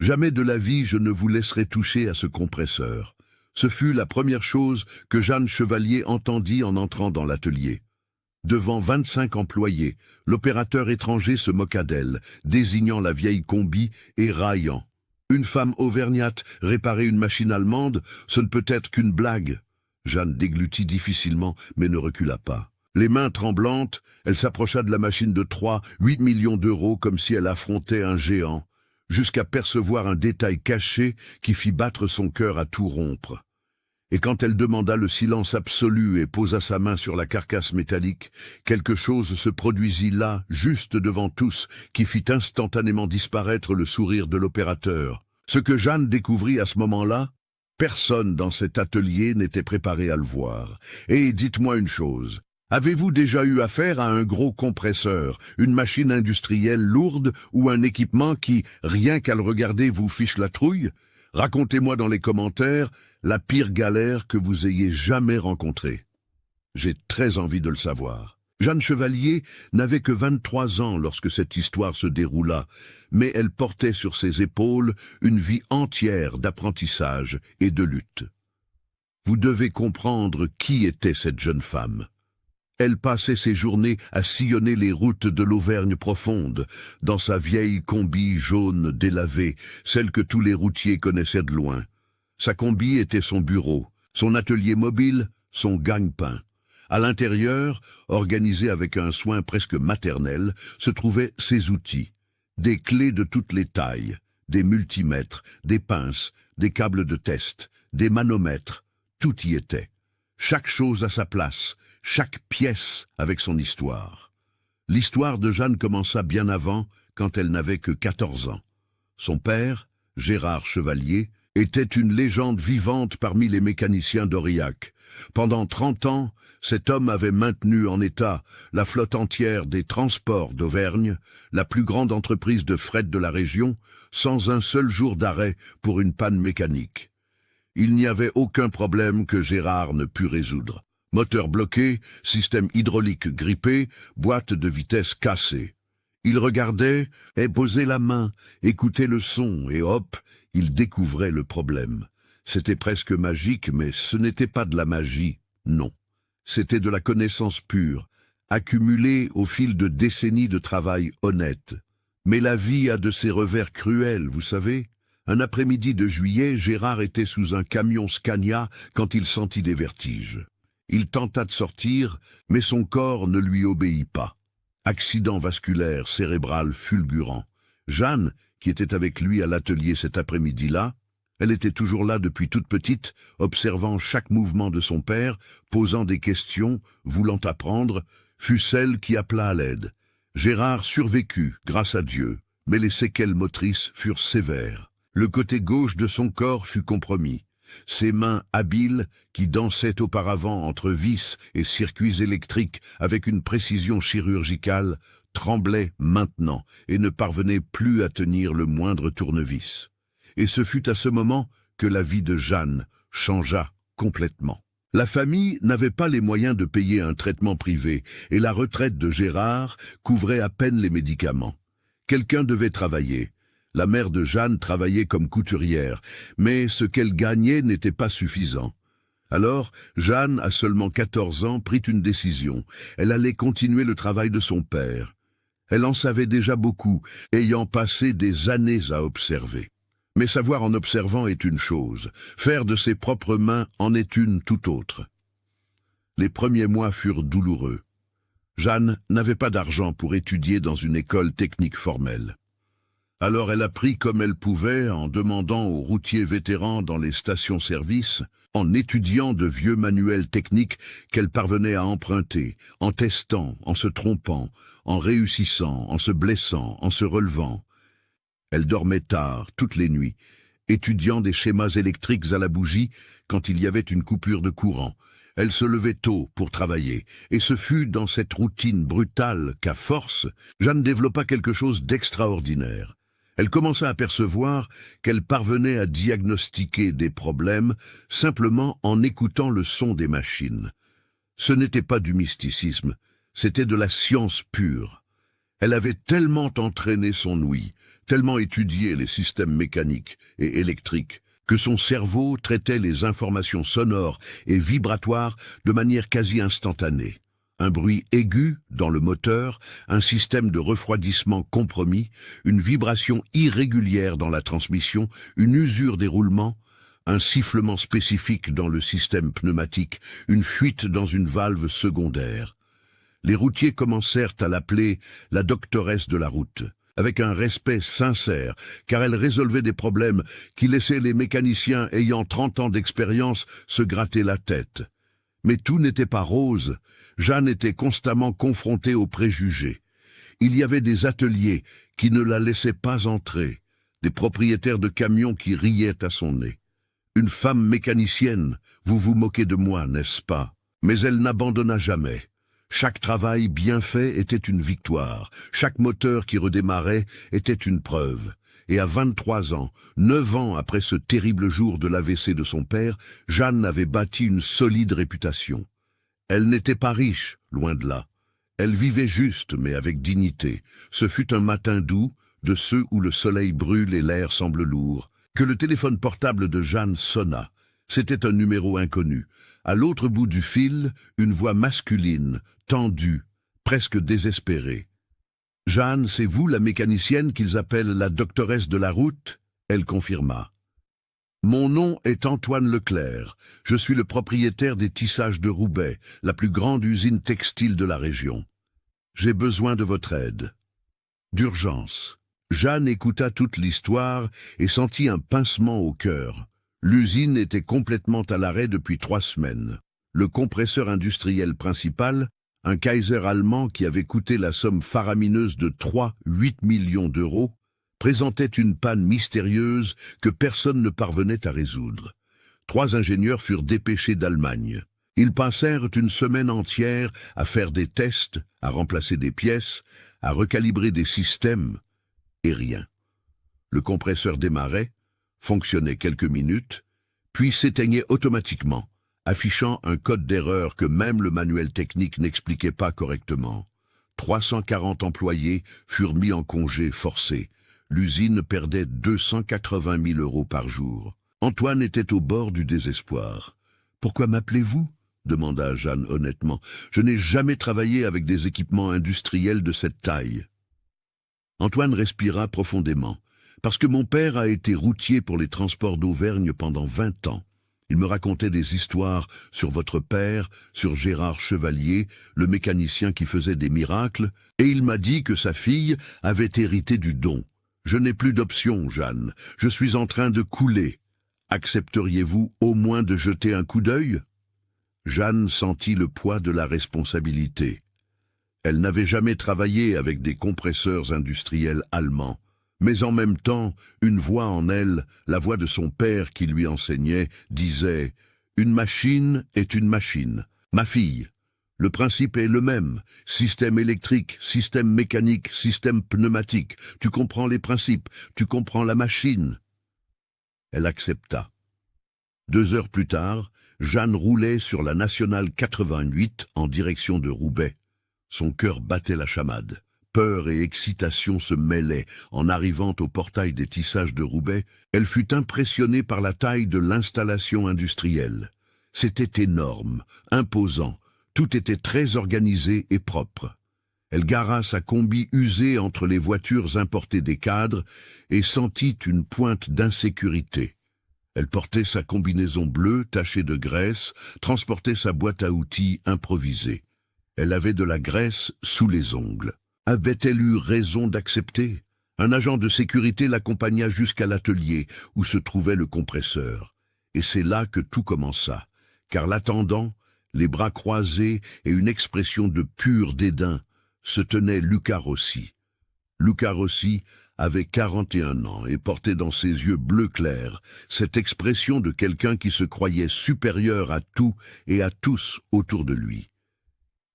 Jamais de la vie je ne vous laisserai toucher à ce compresseur. Ce fut la première chose que Jeanne Chevalier entendit en entrant dans l'atelier. Devant 25 employés, l'opérateur étranger se moqua d'elle, désignant la vieille combi et raillant. Une femme auvergnate réparer une machine allemande, ce ne peut être qu'une blague. Jeanne déglutit difficilement, mais ne recula pas. Les mains tremblantes, elle s'approcha de la machine de 8 millions d'euros comme si elle affrontait un géant, jusqu'à percevoir un détail caché qui fit battre son cœur à tout rompre. Et quand elle demanda le silence absolu et posa sa main sur la carcasse métallique, quelque chose se produisit là, juste devant tous, qui fit instantanément disparaître le sourire de l'opérateur. Ce que Jeanne découvrit à ce moment-là, personne dans cet atelier n'était préparé à le voir. Et dites-moi une chose, avez-vous déjà eu affaire à un gros compresseur, une machine industrielle lourde ou un équipement qui, rien qu'à le regarder, vous fiche la trouille? Racontez-moi dans les commentaires la pire galère que vous ayez jamais rencontrée. J'ai très envie de le savoir. Jeanne Chevalier n'avait que 23 ans lorsque cette histoire se déroula, mais elle portait sur ses épaules une vie entière d'apprentissage et de lutte. Vous devez comprendre qui était cette jeune femme. Elle passait ses journées à sillonner les routes de l'Auvergne profonde, dans sa vieille combi jaune délavée, celle que tous les routiers connaissaient de loin. Sa combi était son bureau, son atelier mobile, son gagne-pain. À l'intérieur, organisé avec un soin presque maternel, se trouvaient ses outils. Des clés de toutes les tailles, des multimètres, des pinces, des câbles de test, des manomètres, tout y était. Chaque chose à sa place, chaque pièce avec son histoire. L'histoire de Jeanne commença bien avant, quand elle n'avait que 14 ans. Son père, Gérard Chevalier, était une légende vivante parmi les mécaniciens d'Aurillac. Pendant 30 ans, cet homme avait maintenu en état la flotte entière des transports d'Auvergne, la plus grande entreprise de fret de la région, sans un seul jour d'arrêt pour une panne mécanique. Il n'y avait aucun problème que Gérard ne put résoudre. Moteur bloqué, système hydraulique grippé, boîte de vitesse cassée. Il regardait et posait la main, écoutait le son et hop, il découvrait le problème. C'était presque magique, mais ce n'était pas de la magie, non. C'était de la connaissance pure, accumulée au fil de décennies de travail honnête. Mais la vie a de ses revers cruels, vous savez. Un après-midi de juillet, Gérard était sous un camion Scania quand il sentit des vertiges. Il tenta de sortir, mais son corps ne lui obéit pas. Accident vasculaire cérébral fulgurant. Jeanne, qui était avec lui à l'atelier cet après-midi-là, elle était toujours là depuis toute petite, observant chaque mouvement de son père, posant des questions, voulant apprendre, fut celle qui appela à l'aide. Gérard survécut, grâce à Dieu, mais les séquelles motrices furent sévères. Le côté gauche de son corps fut compromis. Ses mains habiles, qui dansaient auparavant entre vis et circuits électriques avec une précision chirurgicale, tremblaient maintenant et ne parvenaient plus à tenir le moindre tournevis. Et ce fut à ce moment que la vie de Jeanne changea complètement. La famille n'avait pas les moyens de payer un traitement privé et la retraite de Gérard couvrait à peine les médicaments. Quelqu'un devait travailler. La mère de Jeanne travaillait comme couturière, mais ce qu'elle gagnait n'était pas suffisant. Alors, Jeanne, à seulement 14 ans, prit une décision. Elle allait continuer le travail de son père. Elle en savait déjà beaucoup, ayant passé des années à observer. Mais savoir en observant est une chose, faire de ses propres mains en est une tout autre. Les premiers mois furent douloureux. Jeanne n'avait pas d'argent pour étudier dans une école technique formelle. Alors elle apprit comme elle pouvait en demandant aux routiers vétérans dans les stations-service, en étudiant de vieux manuels techniques qu'elle parvenait à emprunter, en testant, en se trompant, en réussissant, en se blessant, en se relevant. Elle dormait tard, toutes les nuits, étudiant des schémas électriques à la bougie quand il y avait une coupure de courant. Elle se levait tôt pour travailler, et ce fut dans cette routine brutale qu'à force, Jeanne développa quelque chose d'extraordinaire. Elle commença à percevoir qu'elle parvenait à diagnostiquer des problèmes simplement en écoutant le son des machines. Ce n'était pas du mysticisme, c'était de la science pure. Elle avait tellement entraîné son ouïe, tellement étudié les systèmes mécaniques et électriques, que son cerveau traitait les informations sonores et vibratoires de manière quasi instantanée. Un bruit aigu dans le moteur, un système de refroidissement compromis, une vibration irrégulière dans la transmission, une usure des roulements, un sifflement spécifique dans le système pneumatique, une fuite dans une valve secondaire. Les routiers commencèrent à l'appeler la doctoresse de la route, avec un respect sincère, car elle résolvait des problèmes qui laissaient les mécaniciens ayant 30 ans d'expérience se gratter la tête. Mais tout n'était pas rose. Jeanne était constamment confrontée aux préjugés. Il y avait des ateliers qui ne la laissaient pas entrer, des propriétaires de camions qui riaient à son nez. Une femme mécanicienne, vous vous moquez de moi, n'est-ce pas? Mais elle n'abandonna jamais. Chaque travail bien fait était une victoire. Chaque moteur qui redémarrait était une preuve. Et à 23 ans, 9 ans après ce terrible jour de l'AVC de son père, Jeanne avait bâti une solide réputation. Elle n'était pas riche, loin de là. Elle vivait juste, mais avec dignité. Ce fut un matin doux, de ceux où le soleil brûle et l'air semble lourd, que le téléphone portable de Jeanne sonna. C'était un numéro inconnu. À l'autre bout du fil, une voix masculine, tendue, presque désespérée. « Jeanne, c'est vous la mécanicienne qu'ils appellent la doctoresse de la route ?» Elle confirma. « Mon nom est Antoine Leclerc. Je suis le propriétaire des tissages de Roubaix, la plus grande usine textile de la région. J'ai besoin de votre aide. » D'urgence. Jeanne écouta toute l'histoire et sentit un pincement au cœur. L'usine était complètement à l'arrêt depuis 3 semaines. Le compresseur industriel principal, un Kaiser allemand qui avait coûté la somme faramineuse de 8 millions d'euros, présentait une panne mystérieuse que personne ne parvenait à résoudre. 3 ingénieurs furent dépêchés d'Allemagne. Ils passèrent une semaine entière à faire des tests, à remplacer des pièces, à recalibrer des systèmes, et rien. Le compresseur démarrait, fonctionnait quelques minutes, puis s'éteignait automatiquement, affichant un code d'erreur que même le manuel technique n'expliquait pas correctement. 340 employés furent mis en congé forcé. L'usine perdait 280 000 euros par jour. Antoine était au bord du désespoir. « Pourquoi m'appelez-vous » demanda Jeanne honnêtement. « Je n'ai jamais travaillé avec des équipements industriels de cette taille. » Antoine respira profondément. « Parce que mon père a été routier pour les transports d'Auvergne pendant 20 ans. Il me racontait des histoires sur votre père, sur Gérard Chevalier, le mécanicien qui faisait des miracles, et il m'a dit que sa fille avait hérité du don. Je n'ai plus d'option, Jeanne. Je suis en train de couler. Accepteriez-vous au moins de jeter un coup d'œil » Jeanne sentit le poids de la responsabilité. Elle n'avait jamais travaillé avec des compresseurs industriels allemands. Mais en même temps, une voix en elle, la voix de son père qui lui enseignait, disait « Une machine est une machine. Ma fille, le principe est le même. Système électrique, système mécanique, système pneumatique. Tu comprends les principes, tu comprends la machine. » Elle accepta. 2 heures plus tard, Jeanne roulait sur la nationale 88 en direction de Roubaix. Son cœur battait la chamade. Peur et excitation se mêlaient. En arrivant au portail des tissages de Roubaix, elle fut impressionnée par la taille de l'installation industrielle. C'était énorme, imposant, tout était très organisé et propre. Elle gara sa combi usée entre les voitures importées des cadres et sentit une pointe d'insécurité. Elle portait sa combinaison bleue tachée de graisse, transportait sa boîte à outils improvisée. Elle avait de la graisse sous les ongles. Avait-elle eu raison d'accepter? Un agent de sécurité l'accompagna jusqu'à l'atelier où se trouvait le compresseur. Et c'est là que tout commença, car l'attendant, les bras croisés et une expression de pur dédain, se tenait Luca Rossi. Luca Rossi avait 41 ans et portait dans ses yeux bleu clair cette expression de quelqu'un qui se croyait supérieur à tout et à tous autour de lui.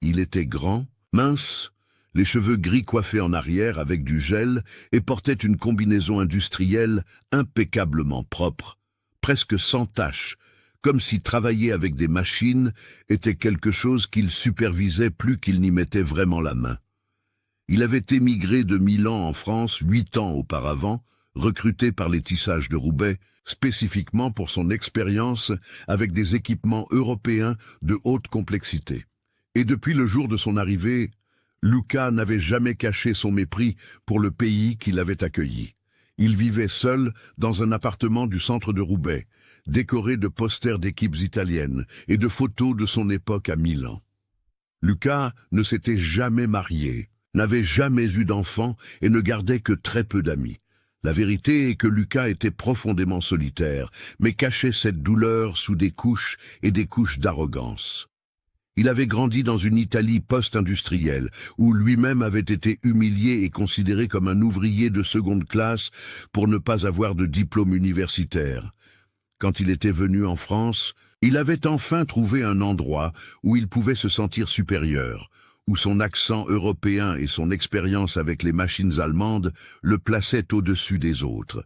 Il était grand, mince, les cheveux gris coiffés en arrière avec du gel et portait une combinaison industrielle impeccablement propre, presque sans tache, comme si travailler avec des machines était quelque chose qu'il supervisait plus qu'il n'y mettait vraiment la main. Il avait émigré de Milan en France 8 ans auparavant, recruté par les tissages de Roubaix, spécifiquement pour son expérience avec des équipements européens de haute complexité. Et depuis le jour de son arrivée, Luca n'avait jamais caché son mépris pour le pays qui l'avait accueilli. Il vivait seul dans un appartement du centre de Roubaix, décoré de posters d'équipes italiennes et de photos de son époque à Milan. Luca ne s'était jamais marié, n'avait jamais eu d'enfant et ne gardait que très peu d'amis. La vérité est que Luca était profondément solitaire, mais cachait cette douleur sous des couches et des couches d'arrogance. Il avait grandi dans une Italie post-industrielle, où lui-même avait été humilié et considéré comme un ouvrier de seconde classe pour ne pas avoir de diplôme universitaire. Quand il était venu en France, il avait enfin trouvé un endroit où il pouvait se sentir supérieur, où son accent européen et son expérience avec les machines allemandes le plaçaient au-dessus des autres.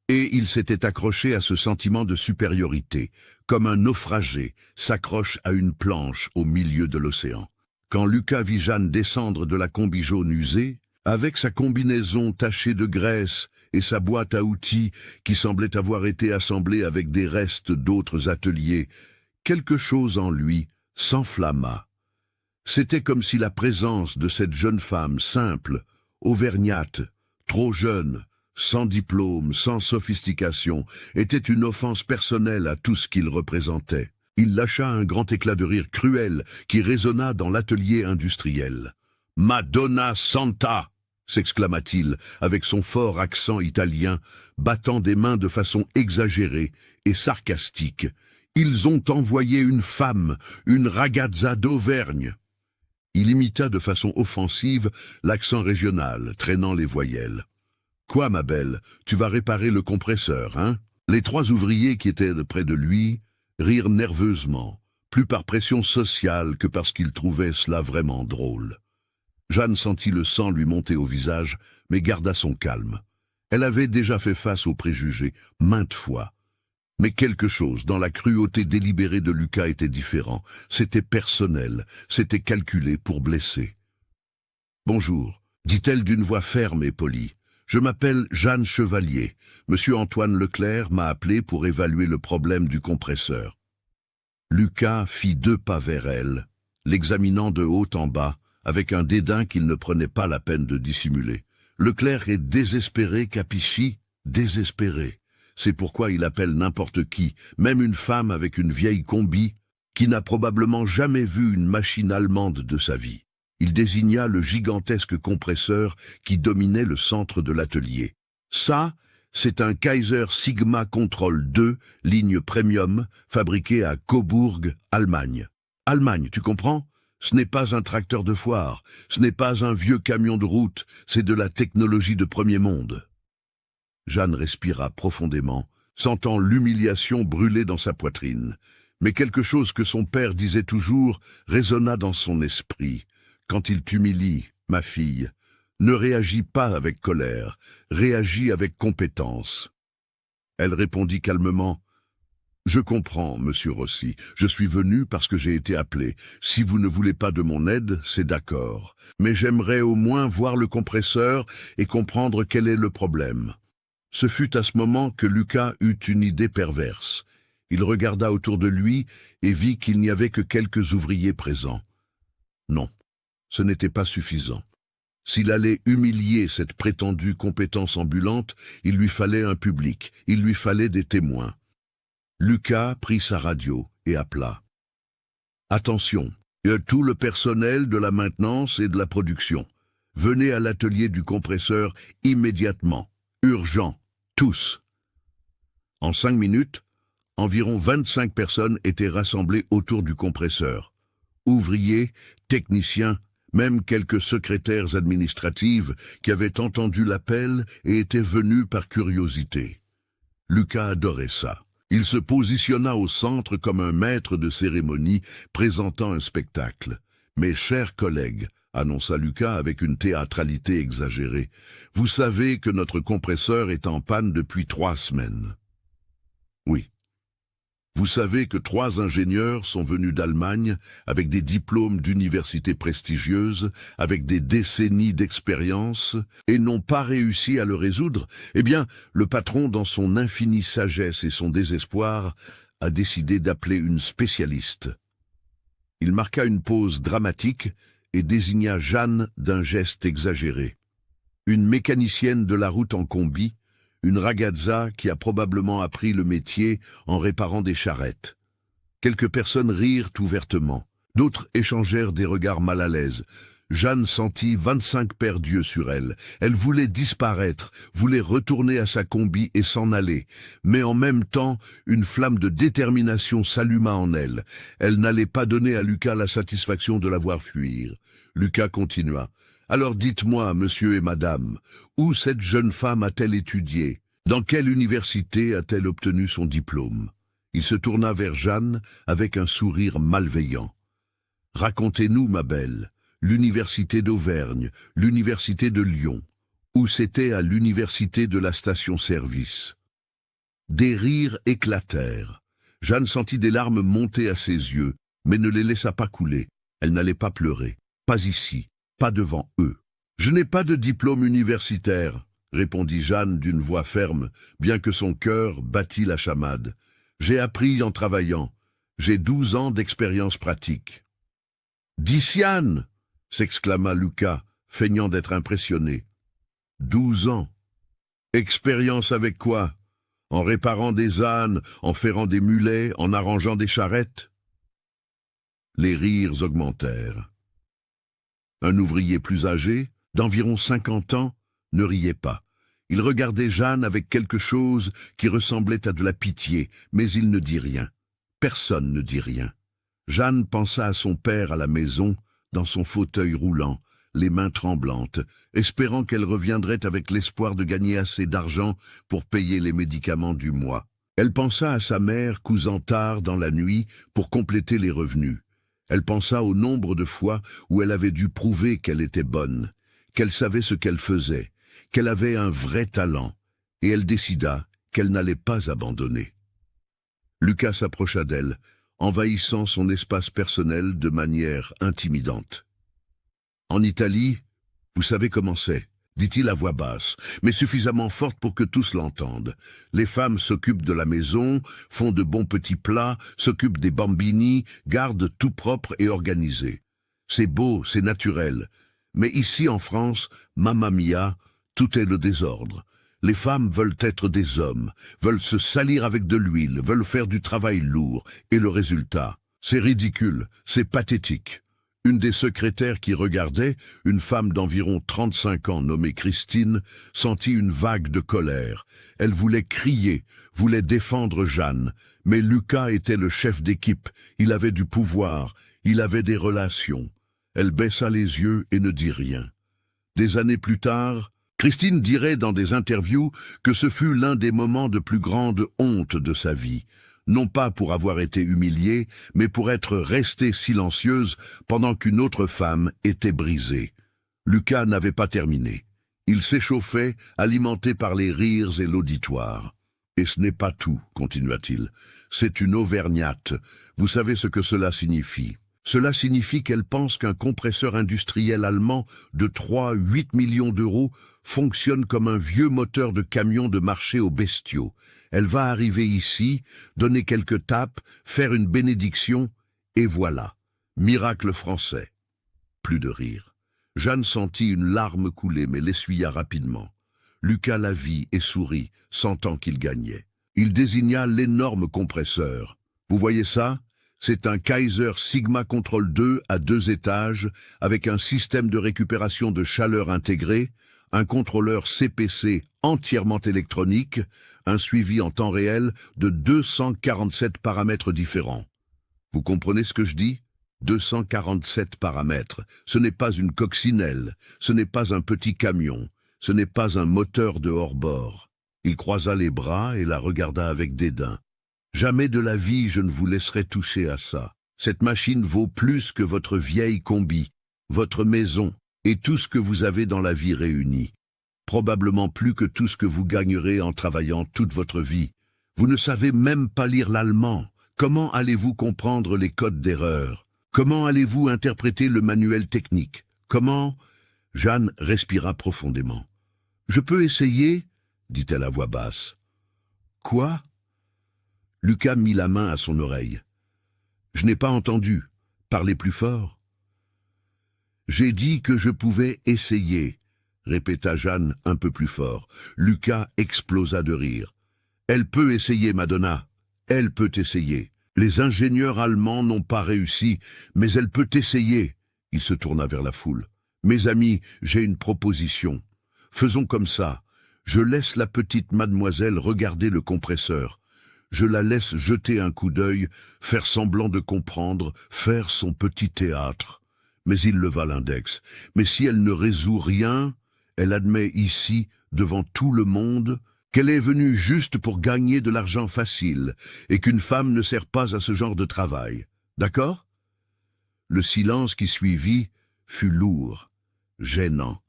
Et il s'était accroché à ce sentiment de supériorité, comme un naufragé s'accroche à une planche au milieu de l'océan. Quand Luca vit Jeanne descendre de la combi jaune usée, avec sa combinaison tachée de graisse et sa boîte à outils qui semblait avoir été assemblée avec des restes d'autres ateliers, quelque chose en lui s'enflamma. C'était comme si la présence de cette jeune femme simple, auvergnate, trop jeune, sans diplôme, sans sophistication, était une offense personnelle à tout ce qu'il représentait. Il lâcha un grand éclat de rire cruel qui résonna dans l'atelier industriel. « Madonna Santa !» s'exclama-t-il avec son fort accent italien, battant des mains de façon exagérée et sarcastique. « Ils ont envoyé une femme, une ragazza d'Auvergne !» Il imita de façon offensive l'accent régional, traînant les voyelles. « Quoi, ma belle, tu vas réparer le compresseur, hein ?» Les 3 ouvriers qui étaient près de lui rirent nerveusement, plus par pression sociale que parce qu'ils trouvaient cela vraiment drôle. Jeanne sentit le sang lui monter au visage, mais garda son calme. Elle avait déjà fait face aux préjugés, maintes fois. Mais quelque chose dans la cruauté délibérée de Luca était différent. C'était personnel, c'était calculé pour blesser. « Bonjour », dit-elle d'une voix ferme et polie. « Je m'appelle Jeanne Chevalier. Monsieur Antoine Leclerc m'a appelé pour évaluer le problème du compresseur. » Luca fit 2 pas vers elle, l'examinant de haut en bas, avec un dédain qu'il ne prenait pas la peine de dissimuler. Leclerc est désespéré, capisci, désespéré. C'est pourquoi il appelle n'importe qui, même une femme avec une vieille combi, qui n'a probablement jamais vu une machine allemande de sa vie. Il désigna le gigantesque compresseur qui dominait le centre de l'atelier. Ça, c'est un Kaiser Sigma Control 2, ligne premium, fabriqué à Cobourg, Allemagne. Allemagne, tu comprends ? Ce n'est pas un tracteur de foire, ce n'est pas un vieux camion de route, c'est de la technologie de premier monde. Jeanne respira profondément, sentant l'humiliation brûler dans sa poitrine. Mais quelque chose que son père disait toujours résonna dans son esprit. Quand il t'humilie, ma fille, ne réagis pas avec colère, réagis avec compétence. Elle répondit calmement. Je comprends, monsieur Rossi. Je suis venu parce que j'ai été appelé. Si vous ne voulez pas de mon aide, c'est d'accord. Mais j'aimerais au moins voir le compresseur et comprendre quel est le problème. Ce fut à ce moment que Luca eut une idée perverse. Il regarda autour de lui et vit qu'il n'y avait que quelques ouvriers présents. Non, ce n'était pas suffisant. S'il allait humilier cette prétendue compétence ambulante, il lui fallait un public, il lui fallait des témoins. Luca prit sa radio et appela. « Attention, tout le personnel de la maintenance et de la production. Venez à l'atelier du compresseur immédiatement. Urgent, tous. » En 5 minutes, environ 25 personnes étaient rassemblées autour du compresseur. Ouvriers, techniciens, même quelques secrétaires administratives qui avaient entendu l'appel et étaient venus par curiosité. Luca adorait ça. Il se positionna au centre comme un maître de cérémonie présentant un spectacle. « Mes chers collègues, » annonça Luca avec une théâtralité exagérée, « vous savez que notre compresseur est en panne depuis 3 semaines. » « Oui. » Vous savez que 3 ingénieurs sont venus d'Allemagne avec des diplômes d'universités prestigieuses, avec des décennies d'expérience, et n'ont pas réussi à le résoudre? Eh bien, le patron, dans son infinie sagesse et son désespoir, a décidé d'appeler une spécialiste. Il marqua une pause dramatique et désigna Jeanne d'un geste exagéré. Une mécanicienne de la route en combi, une ragazza qui a probablement appris le métier en réparant des charrettes. Quelques personnes rirent ouvertement, d'autres échangèrent des regards mal à l'aise. Jeanne sentit 25 paires d'yeux sur elle. Elle voulait disparaître, voulait retourner à sa combi et s'en aller. Mais en même temps, une flamme de détermination s'alluma en elle. Elle n'allait pas donner à Lucas la satisfaction de la voir fuir. Lucas continua. Alors dites-moi, monsieur et madame, où cette jeune femme a-t-elle étudié? Dans quelle université a-t-elle obtenu son diplôme? Il se tourna vers Jeanne avec un sourire malveillant. Racontez-nous, ma belle, l'université d'Auvergne, l'université de Lyon, ou c'était à l'université de la station-service. Des rires éclatèrent. Jeanne sentit des larmes monter à ses yeux, mais ne les laissa pas couler. Elle n'allait pas pleurer, pas ici. Pas devant eux. Je n'ai pas de diplôme universitaire, répondit Jeanne d'une voix ferme, bien que son cœur battît la chamade. J'ai appris en travaillant. J'ai 12 ans d'expérience pratique. Diciane, s'exclama Lucas, feignant d'être impressionné. 12 ans. Expérience avec quoi? En réparant des ânes, en ferrant des mulets, en arrangeant des charrettes? Les rires augmentèrent. Un ouvrier plus âgé, d'environ 50 ans, ne riait pas. Il regardait Jeanne avec quelque chose qui ressemblait à de la pitié, mais il ne dit rien. Personne ne dit rien. Jeanne pensa à son père à la maison, dans son fauteuil roulant, les mains tremblantes, espérant qu'elle reviendrait avec l'espoir de gagner assez d'argent pour payer les médicaments du mois. Elle pensa à sa mère cousant tard dans la nuit pour compléter les revenus. Elle pensa au nombre de fois où elle avait dû prouver qu'elle était bonne, qu'elle savait ce qu'elle faisait, qu'elle avait un vrai talent, et elle décida qu'elle n'allait pas abandonner. Lucas s'approcha d'elle, envahissant son espace personnel de manière intimidante. « En Italie, vous savez comment c'est, dit-il à voix basse, mais suffisamment forte pour que tous l'entendent. Les femmes s'occupent de la maison, font de bons petits plats, s'occupent des bambini, gardent tout propre et organisé. C'est beau, c'est naturel. Mais ici en France, mamma mia, tout est le désordre. Les femmes veulent être des hommes, veulent se salir avec de l'huile, veulent faire du travail lourd. Et le résultat, c'est ridicule, c'est pathétique. » Une des secrétaires qui regardait, une femme d'environ 35 ans nommée Christine, sentit une vague de colère. Elle voulait crier, voulait défendre Jeanne, mais Lucas était le chef d'équipe, il avait du pouvoir, il avait des relations. Elle baissa les yeux et ne dit rien. Des années plus tard, Christine dirait dans des interviews que ce fut l'un des moments de plus grande honte de sa vie. Non pas pour avoir été humiliée, mais pour être restée silencieuse pendant qu'une autre femme était brisée. Lucas n'avait pas terminé. Il s'échauffait, alimenté par les rires et l'auditoire. « Et ce n'est pas tout, continua-t-il. C'est une auvergnate. Vous savez ce que cela signifie. Cela signifie qu'elle pense qu'un compresseur industriel allemand de 3-8 millions d'euros fonctionne comme un vieux moteur de camion de marché aux bestiaux. Elle va arriver ici, donner quelques tapes, faire une bénédiction, et voilà. Miracle français. » Plus de rire. Jeanne sentit une larme couler, mais l'essuya rapidement. Lucas la vit et sourit, sentant qu'il gagnait. Il désigna l'énorme compresseur. « Vous voyez ça ? C'est un Kaiser Sigma Control 2 à 2 étages, avec un système de récupération de chaleur intégré, un contrôleur CPC entièrement électronique, un suivi en temps réel de 247 paramètres différents. Vous comprenez ce que je dis ? 247 paramètres. Ce n'est pas une coccinelle, ce n'est pas un petit camion, ce n'est pas un moteur de hors-bord. » Il croisa les bras et la regarda avec dédain. « Jamais de la vie je ne vous laisserai toucher à ça. Cette machine vaut plus que votre vieille combi, votre maison et tout ce que vous avez dans la vie réunie. Probablement plus que tout ce que vous gagnerez en travaillant toute votre vie. Vous ne savez même pas lire l'allemand, Comment allez-vous comprendre les codes d'erreur? Comment allez-vous interpréter le manuel technique? Comment? Jeanne respira profondément. Je peux essayer? Dit-elle à voix basse. Quoi? Lucas mit la main à son oreille. Je n'ai pas entendu. Parlez plus fort. J'ai dit que je pouvais essayer, répéta Jeanne un peu plus fort. Lucas explosa de rire. Elle peut essayer, Madonna. Elle peut essayer. Les ingénieurs allemands n'ont pas réussi, mais elle peut essayer. Il se tourna vers la foule. Mes amis, j'ai une proposition. Faisons comme ça. Je laisse la petite mademoiselle regarder le compresseur. Je la laisse jeter un coup d'œil, faire semblant de comprendre, faire son petit théâtre. Mais il leva l'index. Mais si elle ne résout rien, elle admet ici, devant tout le monde, qu'elle est venue juste pour gagner de l'argent facile et qu'une femme ne sert pas à ce genre de travail. D'accord? Le silence qui suivit fut lourd, gênant.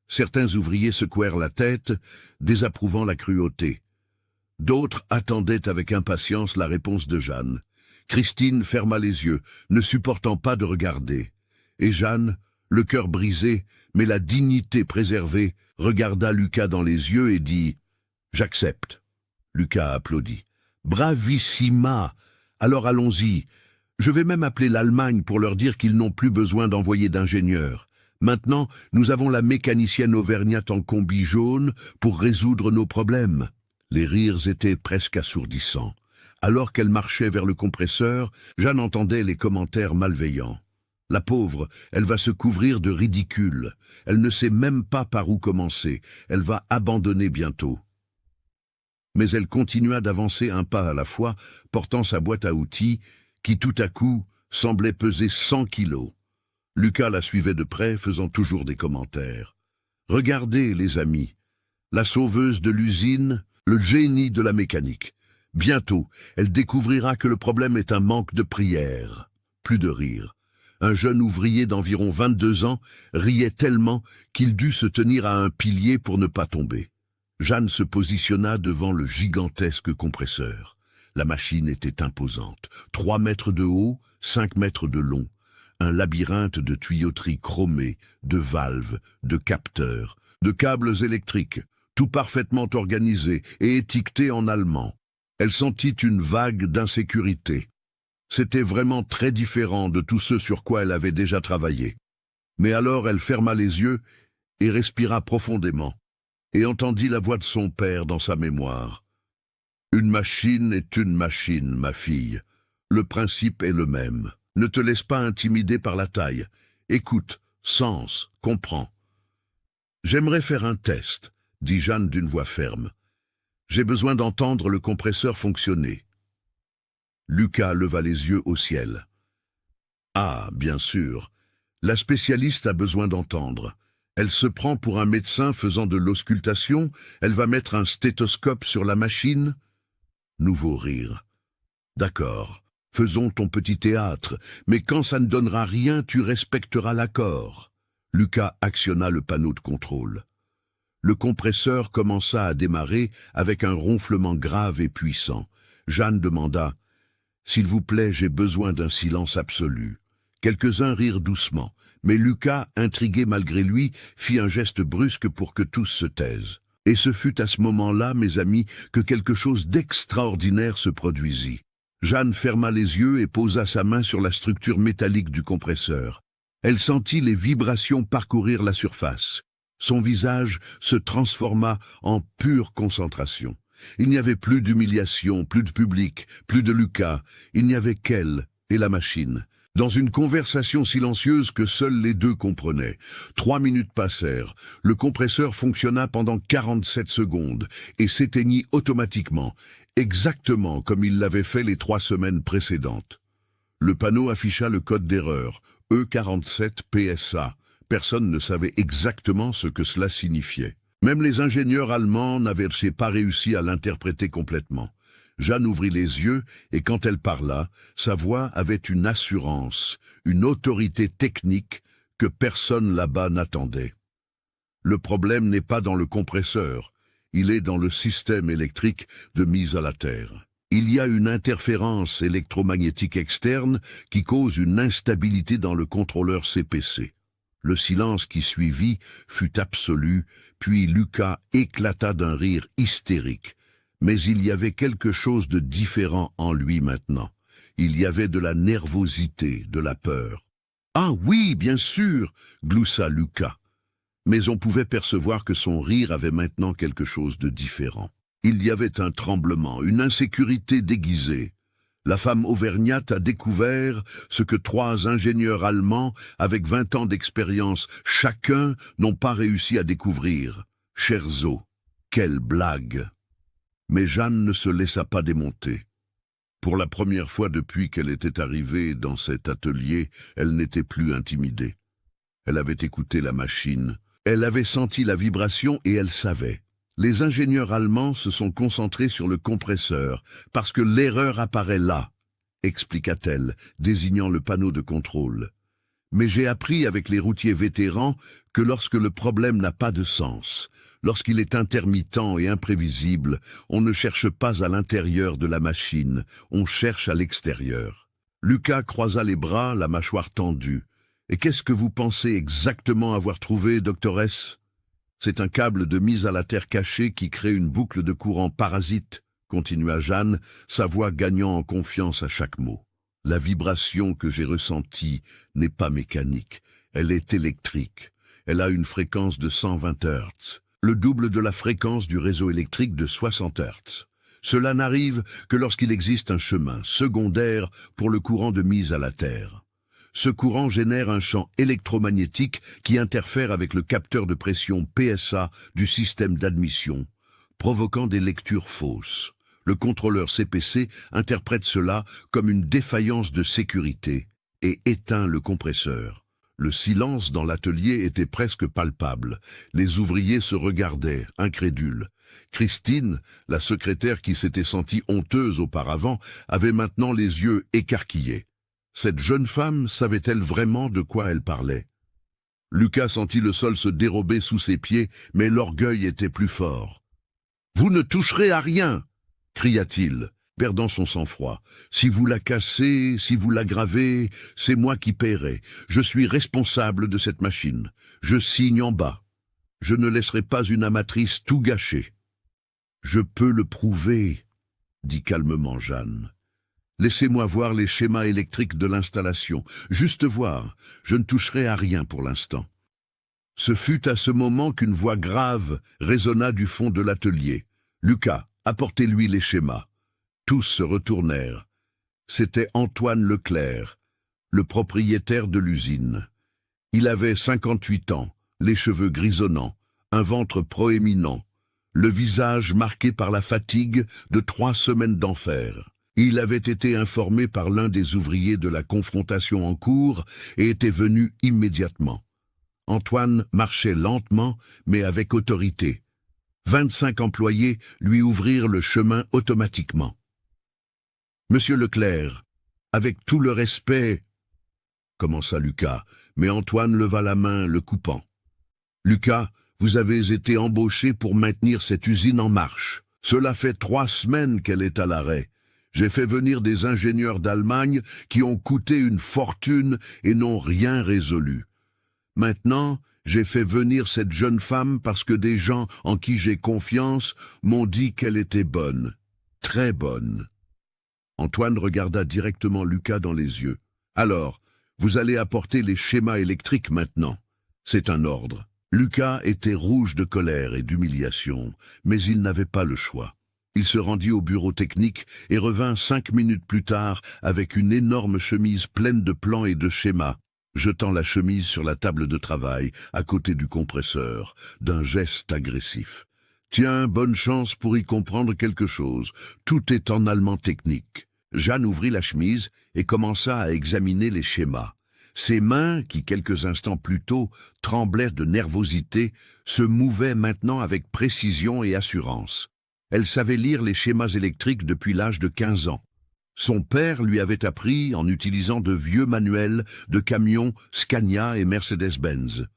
Certains ouvriers secouèrent la tête, désapprouvant la cruauté. D'autres attendaient avec impatience la réponse de Jeanne. Christine ferma les yeux, ne supportant pas de regarder. Et Jeanne, le cœur brisé, mais la dignité préservée, regarda Lucas dans les yeux et dit « J'accepte ». Lucas applaudit. « Bravissima! Alors allons-y. Je vais même appeler l'Allemagne pour leur dire qu'ils n'ont plus besoin d'envoyer d'ingénieurs. Maintenant, nous avons la mécanicienne auvergnate en combi jaune pour résoudre nos problèmes. » Les rires étaient presque assourdissants. Alors qu'elle marchait vers le compresseur, Jeanne entendait les commentaires malveillants. La pauvre, elle va se couvrir de ridicule. Elle ne sait même pas par où commencer. Elle va abandonner bientôt. Mais elle continua d'avancer un pas à la fois, portant sa boîte à outils, qui tout à coup semblait peser 100 kilos. Lucas la suivait de près, faisant toujours des commentaires. « Regardez, les amis, la sauveuse de l'usine, le génie de la mécanique. Bientôt, elle découvrira que le problème est un manque de prière. » Plus de rire. Un jeune ouvrier d'environ 22 ans riait tellement qu'il dut se tenir à un pilier pour ne pas tomber. Jeanne se positionna devant le gigantesque compresseur. La machine était imposante. 3 mètres de haut, 5 mètres de long. Un labyrinthe de tuyauteries chromées, de valves, de capteurs, de câbles électriques, tout parfaitement organisé et étiqueté en allemand. Elle sentit une vague d'insécurité. C'était vraiment très différent de tout ce sur quoi elle avait déjà travaillé. Mais alors elle ferma les yeux et respira profondément, et entendit la voix de son père dans sa mémoire. « Une machine est une machine, ma fille. Le principe est le même. Ne te laisse pas intimider par la taille. Écoute, sens, comprends. » « J'aimerais faire un test, » dit Jeanne d'une voix ferme. « J'ai besoin d'entendre le compresseur fonctionner. » Lucas leva les yeux au ciel. « Ah, bien sûr. La spécialiste a besoin d'entendre. Elle se prend pour un médecin faisant de l'auscultation. Elle va mettre un stéthoscope sur la machine. » Nouveau rire. « D'accord. Faisons ton petit théâtre. Mais quand ça ne donnera rien, tu respecteras l'accord. » Lucas actionna le panneau de contrôle. Le compresseur commença à démarrer avec un ronflement grave et puissant. Jeanne demanda « S'il vous plaît, j'ai besoin d'un silence absolu. » Quelques-uns rirent doucement, mais Lucas, intrigué malgré lui, fit un geste brusque pour que tous se taisent. Et ce fut à ce moment-là, mes amis, que quelque chose d'extraordinaire se produisit. Jeanne ferma les yeux et posa sa main sur la structure métallique du compresseur. Elle sentit les vibrations parcourir la surface. Son visage se transforma en pure concentration. Il n'y avait plus d'humiliation, plus de public, plus de Lucas. Il n'y avait qu'elle et la machine. Dans une conversation silencieuse que seuls les deux comprenaient. 3 minutes passèrent. Le compresseur fonctionna pendant 47 secondes et s'éteignit automatiquement, exactement comme il l'avait fait les 3 semaines précédentes. Le panneau afficha le code d'erreur, E47PSA. Personne ne savait exactement ce que cela signifiait. Même les ingénieurs allemands n'avaient pas réussi à l'interpréter complètement. Jeanne ouvrit les yeux et quand elle parla, sa voix avait une assurance, une autorité technique que personne là-bas n'attendait. Le problème n'est pas dans le compresseur, il est dans le système électrique de mise à la terre. Il y a une interférence électromagnétique externe qui cause une instabilité dans le contrôleur CPC. Le silence qui suivit fut absolu, puis Lucas éclata d'un rire hystérique. Mais il y avait quelque chose de différent en lui maintenant. Il y avait de la nervosité, de la peur. « Ah oui, bien sûr !» gloussa Lucas. Mais on pouvait percevoir que son rire avait maintenant quelque chose de différent. Il y avait un tremblement, une insécurité déguisée. La femme auvergnate a découvert ce que 3 ingénieurs allemands avec 20 ans d'expérience chacun n'ont pas réussi à découvrir. Scherzo, quelle blague! Mais Jeanne ne se laissa pas démonter. Pour la première fois depuis qu'elle était arrivée dans cet atelier, elle n'était plus intimidée. Elle avait écouté la machine, elle avait senti la vibration et elle savait. Les ingénieurs allemands se sont concentrés sur le compresseur, parce que l'erreur apparaît là, expliqua-t-elle, désignant le panneau de contrôle. Mais j'ai appris avec les routiers vétérans que lorsque le problème n'a pas de sens, lorsqu'il est intermittent et imprévisible, on ne cherche pas à l'intérieur de la machine, on cherche à l'extérieur. Lucas croisa les bras, la mâchoire tendue. « Et qu'est-ce que vous pensez exactement avoir trouvé, doctoresse ?» C'est un câble de mise à la terre caché qui crée une boucle de courant parasite, continua Jeanne, sa voix gagnant en confiance à chaque mot. La vibration que j'ai ressentie n'est pas mécanique, elle est électrique. Elle a une fréquence de 120 Hz, le double de la fréquence du réseau électrique de 60 Hz. Cela n'arrive que lorsqu'il existe un chemin secondaire pour le courant de mise à la terre. Ce courant génère un champ électromagnétique qui interfère avec le capteur de pression PSA du système d'admission, provoquant des lectures fausses. Le contrôleur CPC interprète cela comme une défaillance de sécurité et éteint le compresseur. Le silence dans l'atelier était presque palpable. Les ouvriers se regardaient, incrédules. Christine, la secrétaire qui s'était sentie honteuse auparavant, avait maintenant les yeux écarquillés. Cette jeune femme savait-elle vraiment de quoi elle parlait? Lucas sentit le sol se dérober sous ses pieds, mais l'orgueil était plus fort. « Vous ne toucherez à rien !» cria-t-il, perdant son sang-froid. « Si vous la cassez, si vous l'aggravez, c'est moi qui paierai. Je suis responsable de cette machine. Je signe en bas. Je ne laisserai pas une amatrice tout gâcher. »« Je peux le prouver, » dit calmement Jeanne. Laissez-moi voir les schémas électriques de l'installation. Juste voir, je ne toucherai à rien pour l'instant. Ce fut à ce moment qu'une voix grave résonna du fond de l'atelier. « Lucas, apportez-lui les schémas. » Tous se retournèrent. C'était Antoine Leclerc, le propriétaire de l'usine. Il avait 58 ans, les cheveux grisonnants, un ventre proéminent, le visage marqué par la fatigue de 3 semaines d'enfer. Il avait été informé par l'un des ouvriers de la confrontation en cours et était venu immédiatement. Antoine marchait lentement, mais avec autorité. 25 employés lui ouvrirent le chemin automatiquement. « Monsieur Leclerc, avec tout le respect, » commença Lucas, mais Antoine leva la main, le coupant. « Lucas, vous avez été embauché pour maintenir cette usine en marche. Cela fait 3 semaines qu'elle est à l'arrêt. J'ai fait venir des ingénieurs d'Allemagne qui ont coûté une fortune et n'ont rien résolu. Maintenant, j'ai fait venir cette jeune femme parce que des gens en qui j'ai confiance m'ont dit qu'elle était bonne, très bonne. » Antoine regarda directement Lucas dans les yeux. « Alors, vous allez apporter les schémas électriques maintenant. C'est un ordre. » Lucas était rouge de colère et d'humiliation, mais il n'avait pas le choix. Il se rendit au bureau technique et revint 5 minutes plus tard avec une énorme chemise pleine de plans et de schémas, jetant la chemise sur la table de travail à côté du compresseur, d'un geste agressif. « Tiens, bonne chance pour y comprendre quelque chose. Tout est en allemand technique. » Jeanne ouvrit la chemise et commença à examiner les schémas. Ses mains, qui quelques instants plus tôt tremblaient de nervosité, se mouvaient maintenant avec précision et assurance. Elle savait lire les schémas électriques depuis l'âge de 15 ans. Son père lui avait appris en utilisant de vieux manuels de camions Scania et Mercedes-Benz.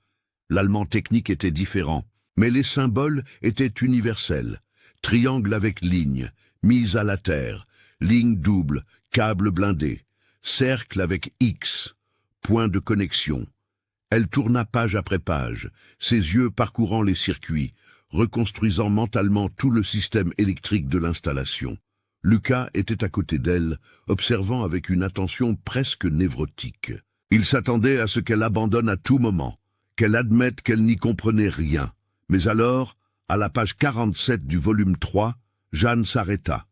L'allemand technique était différent, mais les symboles étaient universels. Triangle avec ligne, mise à la terre, ligne double, câble blindé, cercle avec X, point de connexion. Elle tourna page après page, ses yeux parcourant les circuits, reconstruisant mentalement tout le système électrique de l'installation. Lucas était à côté d'elle, observant avec une attention presque névrotique. Il s'attendait à ce qu'elle abandonne à tout moment, qu'elle admette qu'elle n'y comprenait rien. Mais alors, à la page 47 du volume 3, Jeanne s'arrêta.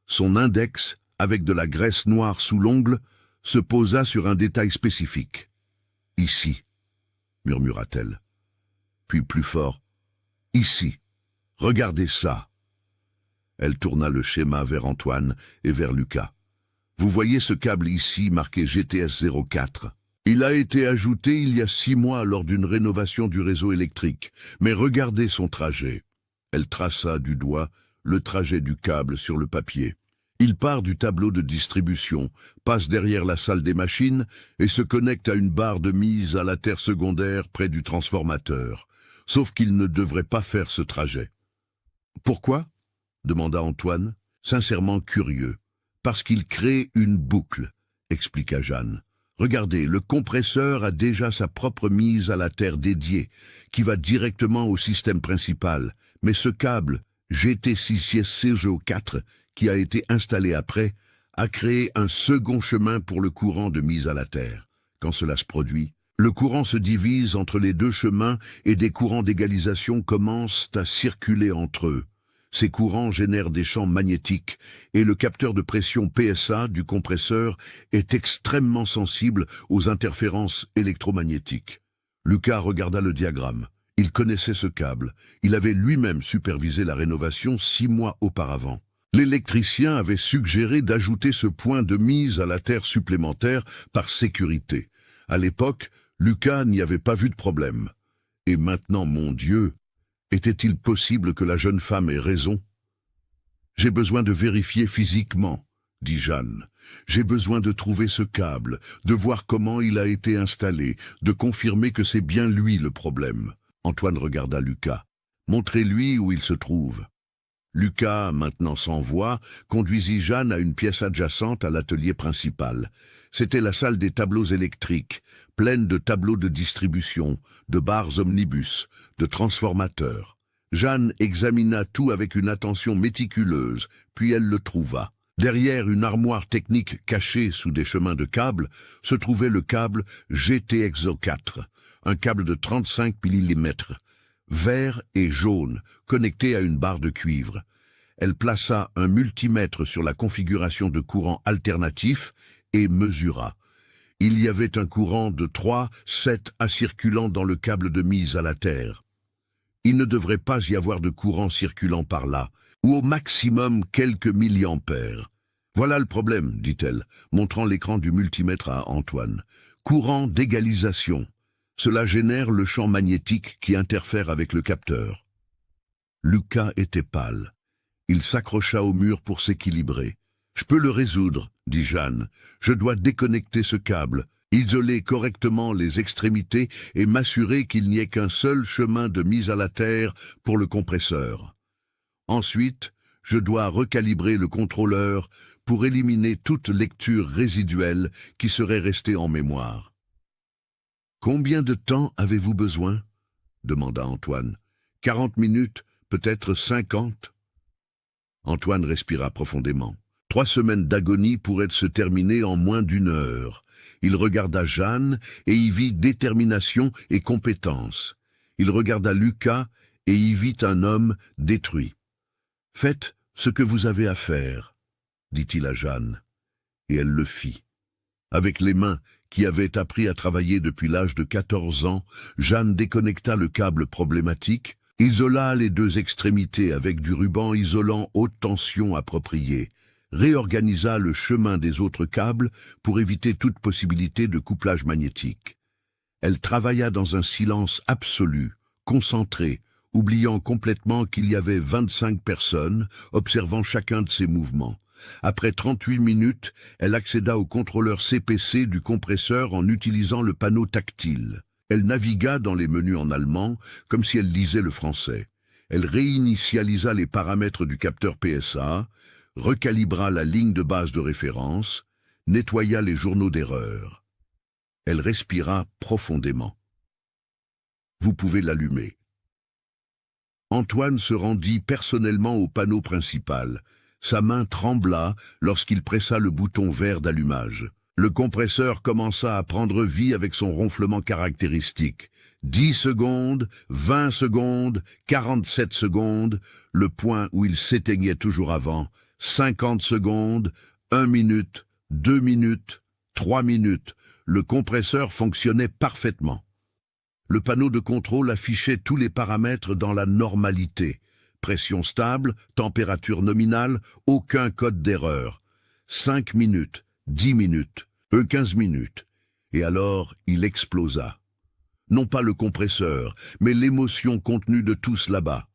Son index, avec de la graisse noire sous l'ongle, se posa sur un détail spécifique. « Ici », murmura-t-elle. Puis plus fort, « Ici, regardez ça ». Elle tourna le schéma vers Antoine et vers Lucas. « Vous voyez ce câble ici marqué GTS 04 ? Il a été ajouté il y a 6 mois lors d'une rénovation du réseau électrique. Mais regardez son trajet. » Elle traça du doigt le trajet du câble sur le papier. Il part du tableau de distribution, passe derrière la salle des machines et se connecte à une barre de mise à la terre secondaire près du transformateur. Sauf qu'il ne devrait pas faire ce trajet. « Pourquoi ?» demanda Antoine, sincèrement curieux. « Parce qu'il crée une boucle », expliqua Jeanne. « Regardez, le compresseur a déjà sa propre mise à la terre dédiée, qui va directement au système principal. Mais ce câble, GT6CO4, qui a été installé après, a créé un second chemin pour le courant de mise à la terre. Quand cela se produit, le courant se divise entre les deux chemins et des courants d'égalisation commencent à circuler entre eux. Ces courants génèrent des champs magnétiques et le capteur de pression PSA du compresseur est extrêmement sensible aux interférences électromagnétiques. Lucas regarda le diagramme. Il connaissait ce câble. Il avait lui-même supervisé la rénovation 6 mois auparavant. L'électricien avait suggéré d'ajouter ce point de mise à la terre supplémentaire par sécurité. À l'époque, Lucas n'y avait pas vu de problème. Et maintenant, mon Dieu, était-il possible que la jeune femme ait raison? « J'ai besoin de vérifier physiquement, » dit Jeanne. « J'ai besoin de trouver ce câble, de voir comment il a été installé, de confirmer que c'est bien lui le problème. » Antoine regarda Lucas. « Montrez-lui où il se trouve. » Lucas, maintenant sans voix, conduisit Jeanne à une pièce adjacente à l'atelier principal. C'était la salle des tableaux électriques, pleine de tableaux de distribution, de barres omnibus, de transformateurs. Jeanne examina tout avec une attention méticuleuse, puis elle le trouva. Derrière une armoire technique cachée sous des chemins de câbles, se trouvait le câble GTXO4, un câble de 35 mm, vert et jaune, connecté à une barre de cuivre. Elle plaça un multimètre sur la configuration de courant alternatif et mesura. Il y avait un courant de 3,7 A circulant dans le câble de mise à la terre. Il ne devrait pas y avoir de courant circulant par là, ou au maximum quelques milliampères. « Voilà le problème, dit-elle, montrant l'écran du multimètre à Antoine. Courant d'égalisation. Cela génère le champ magnétique qui interfère avec le capteur. » Lucas était pâle. Il s'accrocha au mur pour s'équilibrer. « Je peux le résoudre, » dit Jeanne. « Je dois déconnecter ce câble, isoler correctement les extrémités et m'assurer qu'il n'y ait qu'un seul chemin de mise à la terre pour le compresseur. Ensuite, je dois recalibrer le contrôleur pour éliminer toute lecture résiduelle qui serait restée en mémoire. » « Combien de temps avez-vous besoin ?» demanda Antoine. « 40 minutes, peut-être 50 ?» Antoine respira profondément. 3 semaines d'agonie pourraient se terminer en moins d'1 heure. Il regarda Jeanne et y vit détermination et compétence. Il regarda Lucas et y vit un homme détruit. « Faites ce que vous avez à faire, » dit-il à Jeanne. Et elle le fit. Avec les mains qui avaient appris à travailler depuis l'âge de 14 ans, Jeanne déconnecta le câble problématique, isola les 2 extrémités avec du ruban isolant haute tension approprié, réorganisa le chemin des autres câbles pour éviter toute possibilité de couplage magnétique. Elle travailla dans un silence absolu, concentré, oubliant complètement qu'il y avait 25 personnes observant chacun de ses mouvements. Après 38 minutes, elle accéda au contrôleur CPC du compresseur en utilisant le panneau tactile. Elle navigua dans les menus en allemand, comme si elle lisait le français. Elle réinitialisa les paramètres du capteur PSA, recalibra la ligne de base de référence, nettoya les journaux d'erreur. Elle respira profondément. Vous pouvez l'allumer. Antoine se rendit personnellement au panneau principal. Sa main trembla lorsqu'il pressa le bouton vert d'allumage. Le compresseur commença à prendre vie avec son ronflement caractéristique. 10 secondes, 20 secondes, 47 secondes, le point où il s'éteignait toujours avant. 50 secondes, 1 minute, 2 minutes, 3 minutes. Le compresseur fonctionnait parfaitement. Le panneau de contrôle affichait tous les paramètres dans la normalité. Pression stable, température nominale, aucun code d'erreur. 5 minutes, 10 minutes, 15 minutes. Et alors, il explosa. Non pas le compresseur, mais l'émotion contenue de tous là-bas.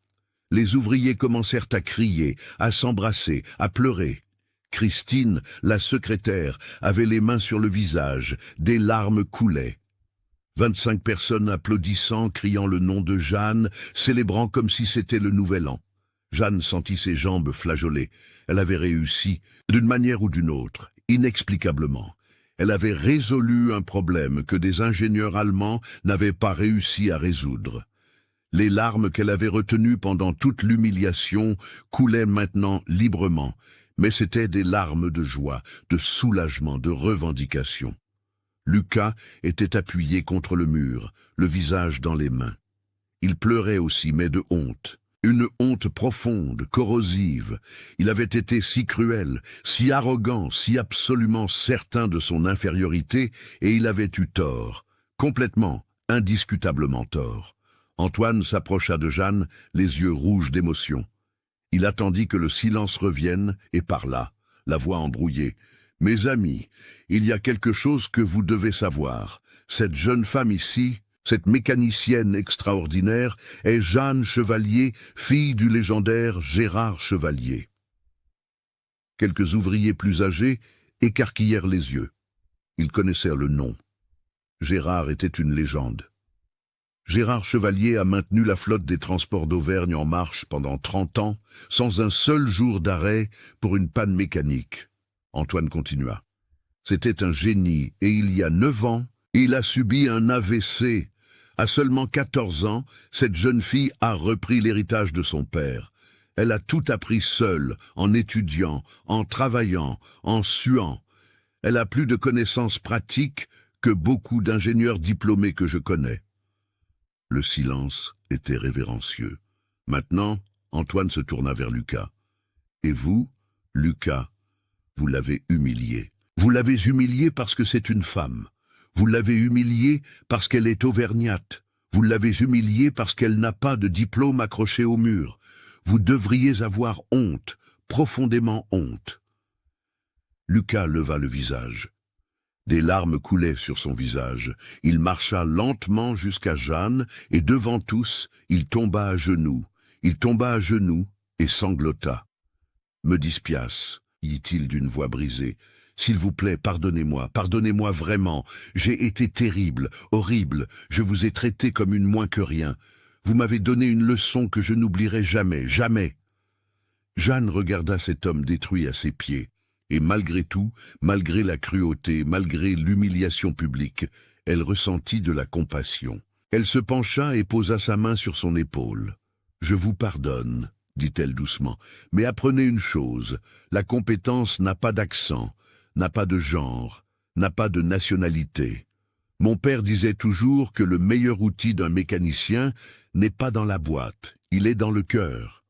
Les ouvriers commencèrent à crier, à s'embrasser, à pleurer. Christine, la secrétaire, avait les mains sur le visage, des larmes coulaient. 25 personnes applaudissant, criant le nom de Jeanne, célébrant comme si c'était le nouvel an. Jeanne sentit ses jambes flageoler. Elle avait réussi, d'une manière ou d'une autre, inexplicablement. Elle avait résolu un problème que des ingénieurs allemands n'avaient pas réussi à résoudre. Les larmes qu'elle avait retenues pendant toute l'humiliation coulaient maintenant librement, mais c'étaient des larmes de joie, de soulagement, de revendication. Lucas était appuyé contre le mur, le visage dans les mains. Il pleurait aussi, mais de honte. Une honte profonde, corrosive. Il avait été si cruel, si arrogant, si absolument certain de son infériorité, et il avait eu tort. Complètement, indiscutablement tort. Antoine s'approcha de Jeanne, les yeux rouges d'émotion. Il attendit que le silence revienne, et parla, la voix embrouillée. « Mes amis, il y a quelque chose que vous devez savoir. Cette jeune femme ici, cette mécanicienne extraordinaire, est Jeanne Chevalier, fille du légendaire Gérard Chevalier. » Quelques ouvriers plus âgés écarquillèrent les yeux. Ils connaissèrent le nom. Gérard était une légende. Gérard Chevalier a maintenu la flotte des transports d'Auvergne en marche pendant 30 ans, sans un seul jour d'arrêt pour une panne mécanique. Antoine continua. C'était un génie, et il y a 9 ans, il a subi un AVC. À seulement 14 ans, cette jeune fille a repris l'héritage de son père. Elle a tout appris seule, en étudiant, en travaillant, en suant. Elle a plus de connaissances pratiques que beaucoup d'ingénieurs diplômés que je connais. Le silence était révérencieux. Maintenant, Antoine se tourna vers Lucas. Et vous, Lucas, vous l'avez humiliée. Vous l'avez humiliée parce que c'est une femme. Vous l'avez humiliée parce qu'elle est auvergnate. Vous l'avez humiliée parce qu'elle n'a pas de diplôme accroché au mur. Vous devriez avoir honte, profondément honte. Lucas leva le visage. Des larmes coulaient sur son visage. Il marcha lentement jusqu'à Jeanne, et devant tous, il tomba à genoux. Il tomba à genoux et sanglota. « Me dispiace », dit-il d'une voix brisée. « S'il vous plaît, pardonnez-moi, pardonnez-moi vraiment. J'ai été terrible, horrible. Je vous ai traité comme une moins que rien. Vous m'avez donné une leçon que je n'oublierai jamais, jamais. » Jeanne regarda cet homme détruit à ses pieds. Et malgré tout, malgré la cruauté, malgré l'humiliation publique, elle ressentit de la compassion. Elle se pencha et posa sa main sur son épaule. « Je vous pardonne, » dit-elle doucement, « mais apprenez une chose, la compétence n'a pas d'accent, n'a pas de genre, n'a pas de nationalité. Mon père disait toujours que le meilleur outil d'un mécanicien n'est pas dans la boîte, il est dans le cœur.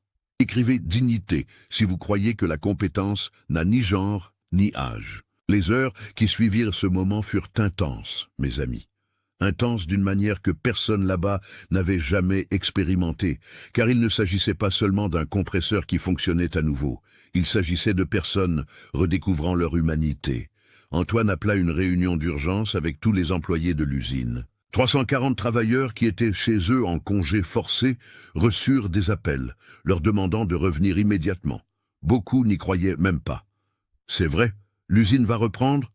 Écrivez dignité si vous croyez que la compétence n'a ni genre ni âge. » Les heures qui suivirent ce moment furent intenses, mes amis. Intenses d'une manière que personne là-bas n'avait jamais expérimentée, car il ne s'agissait pas seulement d'un compresseur qui fonctionnait à nouveau. Il s'agissait de personnes redécouvrant leur humanité. Antoine appela une réunion d'urgence avec tous les employés de l'usine. 340 travailleurs qui étaient chez eux en congé forcé reçurent des appels, leur demandant de revenir immédiatement. Beaucoup n'y croyaient même pas. C'est vrai, l'usine va reprendre?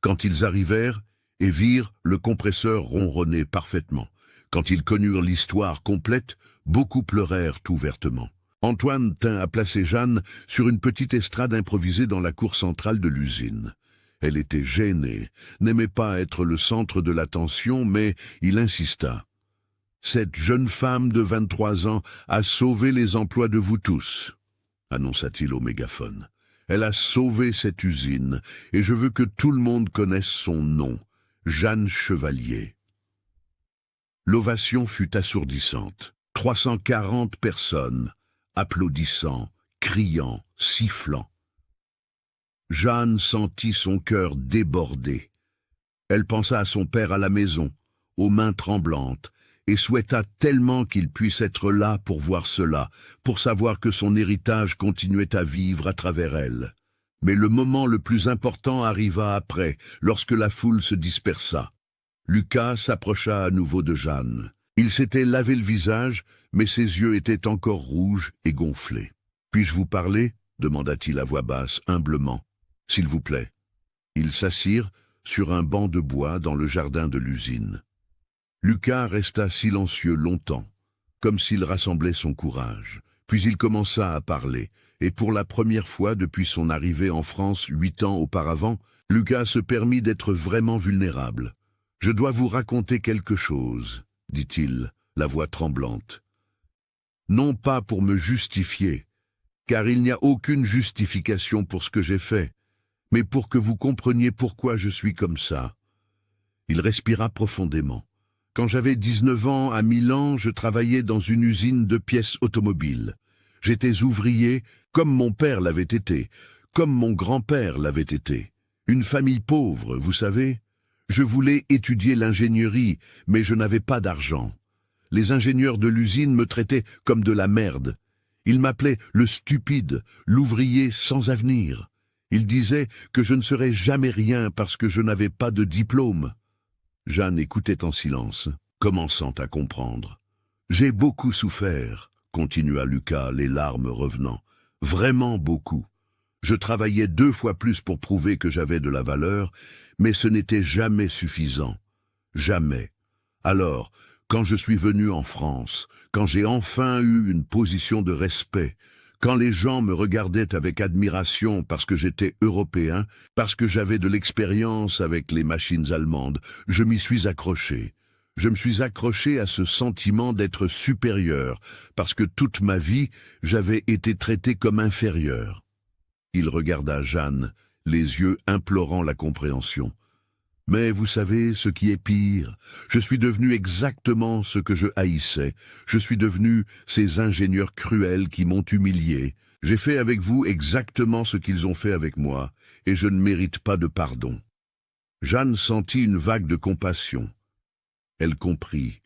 Quand ils arrivèrent et virent le compresseur ronronner parfaitement, quand ils connurent l'histoire complète, beaucoup pleurèrent ouvertement. Antoine tint à placer Jeanne sur une petite estrade improvisée dans la cour centrale de l'usine. Elle était gênée, n'aimait pas être le centre de l'attention, mais il insista. « Cette jeune femme de 23 ans a sauvé les emplois de vous tous », annonça-t-il au mégaphone. « Elle a sauvé cette usine, et je veux que tout le monde connaisse son nom, Jeanne Chevalier. » L'ovation fut assourdissante. 340 personnes, applaudissant, criant, sifflant. Jeanne sentit son cœur déborder. Elle pensa à son père à la maison, aux mains tremblantes, et souhaita tellement qu'il puisse être là pour voir cela, pour savoir que son héritage continuait à vivre à travers elle. Mais le moment le plus important arriva après, lorsque la foule se dispersa. Lucas s'approcha à nouveau de Jeanne. Il s'était lavé le visage, mais ses yeux étaient encore rouges et gonflés. « Puis-je vous parler ?» demanda-t-il à voix basse, humblement. « S'il vous plaît. » Ils s'assirent sur un banc de bois dans le jardin de l'usine. Lucas resta silencieux longtemps, comme s'il rassemblait son courage. Puis il commença à parler, et pour la première fois depuis son arrivée en France 8 ans auparavant, Lucas se permit d'être vraiment vulnérable. « Je dois vous raconter quelque chose, » dit-il, la voix tremblante. « Non pas pour me justifier, car il n'y a aucune justification pour ce que j'ai fait, mais pour que vous compreniez pourquoi je suis comme ça. » Il respira profondément. « Quand j'avais 19 ans, à Milan, je travaillais dans une usine de pièces automobiles. J'étais ouvrier, comme mon père l'avait été, comme mon grand-père l'avait été. Une famille pauvre, vous savez. Je voulais étudier l'ingénierie, mais je n'avais pas d'argent. Les ingénieurs de l'usine me traitaient comme de la merde. Ils m'appelaient le stupide, l'ouvrier sans avenir. Ils disaient que je ne serais jamais rien parce que je n'avais pas de diplôme. » Jeanne écoutait en silence, commençant à comprendre. « J'ai beaucoup souffert, » continua Lucas, les larmes revenant. « Vraiment beaucoup. Je travaillais 2 fois plus pour prouver que j'avais de la valeur, mais ce n'était jamais suffisant. Jamais. Alors, quand je suis venu en France, quand j'ai enfin eu une position de respect, quand les gens me regardaient avec admiration parce que j'étais européen, parce que j'avais de l'expérience avec les machines allemandes, je m'y suis accroché. Je me suis accroché à ce sentiment d'être supérieur, parce que toute ma vie, j'avais été traité comme inférieur. » Il regarda Jeanne, les yeux implorant la compréhension. « Mais vous savez ce qui est pire, je suis devenu exactement ce que je haïssais. Je suis devenu ces ingénieurs cruels qui m'ont humilié. J'ai fait avec vous exactement ce qu'ils ont fait avec moi, et je ne mérite pas de pardon. » Jeanne sentit une vague de compassion. Elle comprit.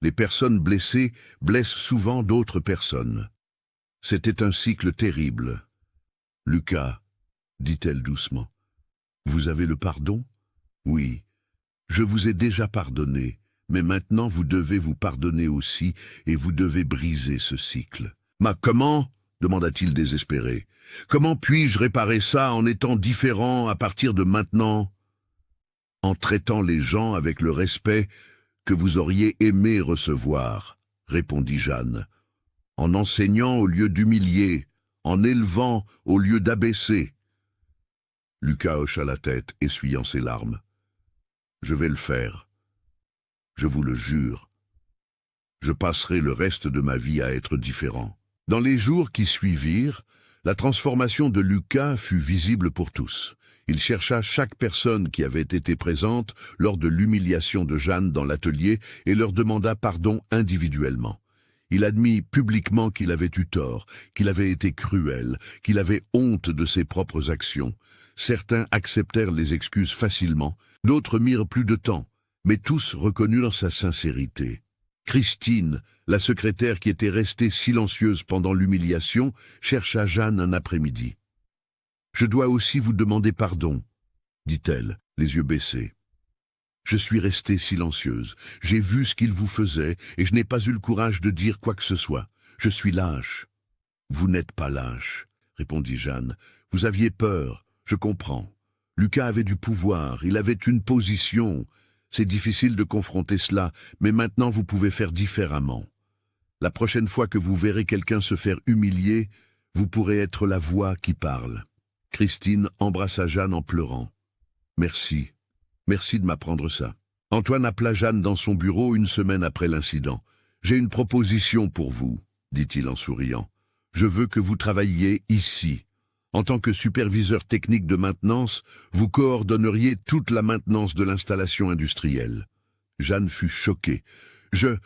Les personnes blessées blessent souvent d'autres personnes. C'était un cycle terrible. « Lucas, » dit-elle doucement, « vous avez le pardon ? Oui, je vous ai déjà pardonné, mais maintenant vous devez vous pardonner aussi et vous devez briser ce cycle. »« Mais comment ?» demanda-t-il désespéré. « Comment puis-je réparer ça en étant différent à partir de maintenant ?»« En traitant les gens avec le respect que vous auriez aimé recevoir, » répondit Jeanne. « En enseignant au lieu d'humilier, en élevant au lieu d'abaisser. » Lucas hocha la tête, essuyant ses larmes. « Je vais le faire. Je vous le jure. Je passerai le reste de ma vie à être différent. » Dans les jours qui suivirent, la transformation de Lucas fut visible pour tous. Il chercha chaque personne qui avait été présente lors de l'humiliation de Jeanne dans l'atelier et leur demanda pardon individuellement. Il admit publiquement qu'il avait eu tort, qu'il avait été cruel, qu'il avait honte de ses propres actions. Certains acceptèrent les excuses facilement, d'autres mirent plus de temps, mais tous reconnurent sa sincérité. Christine, la secrétaire qui était restée silencieuse pendant l'humiliation, chercha Jeanne un après-midi. « Je dois aussi vous demander pardon, » dit-elle, les yeux baissés. « Je suis restée silencieuse. J'ai vu ce qu'il vous faisait et je n'ai pas eu le courage de dire quoi que ce soit. Je suis lâche. »« Vous n'êtes pas lâche, » répondit Jeanne. « Vous aviez peur, je comprends. Lucas avait du pouvoir, il avait une position. C'est difficile de confronter cela, mais maintenant vous pouvez faire différemment. La prochaine fois que vous verrez quelqu'un se faire humilier, vous pourrez être la voix qui parle. Christine embrassa Jeanne en pleurant. Merci. Merci de m'apprendre ça. Antoine appela Jeanne dans son bureau une semaine après l'incident. J'ai une proposition pour vous, dit-il en souriant. Je veux que vous travailliez ici. En tant que superviseur technique de maintenance, vous coordonneriez toute la maintenance de l'installation industrielle. Jeanne fut choquée. Je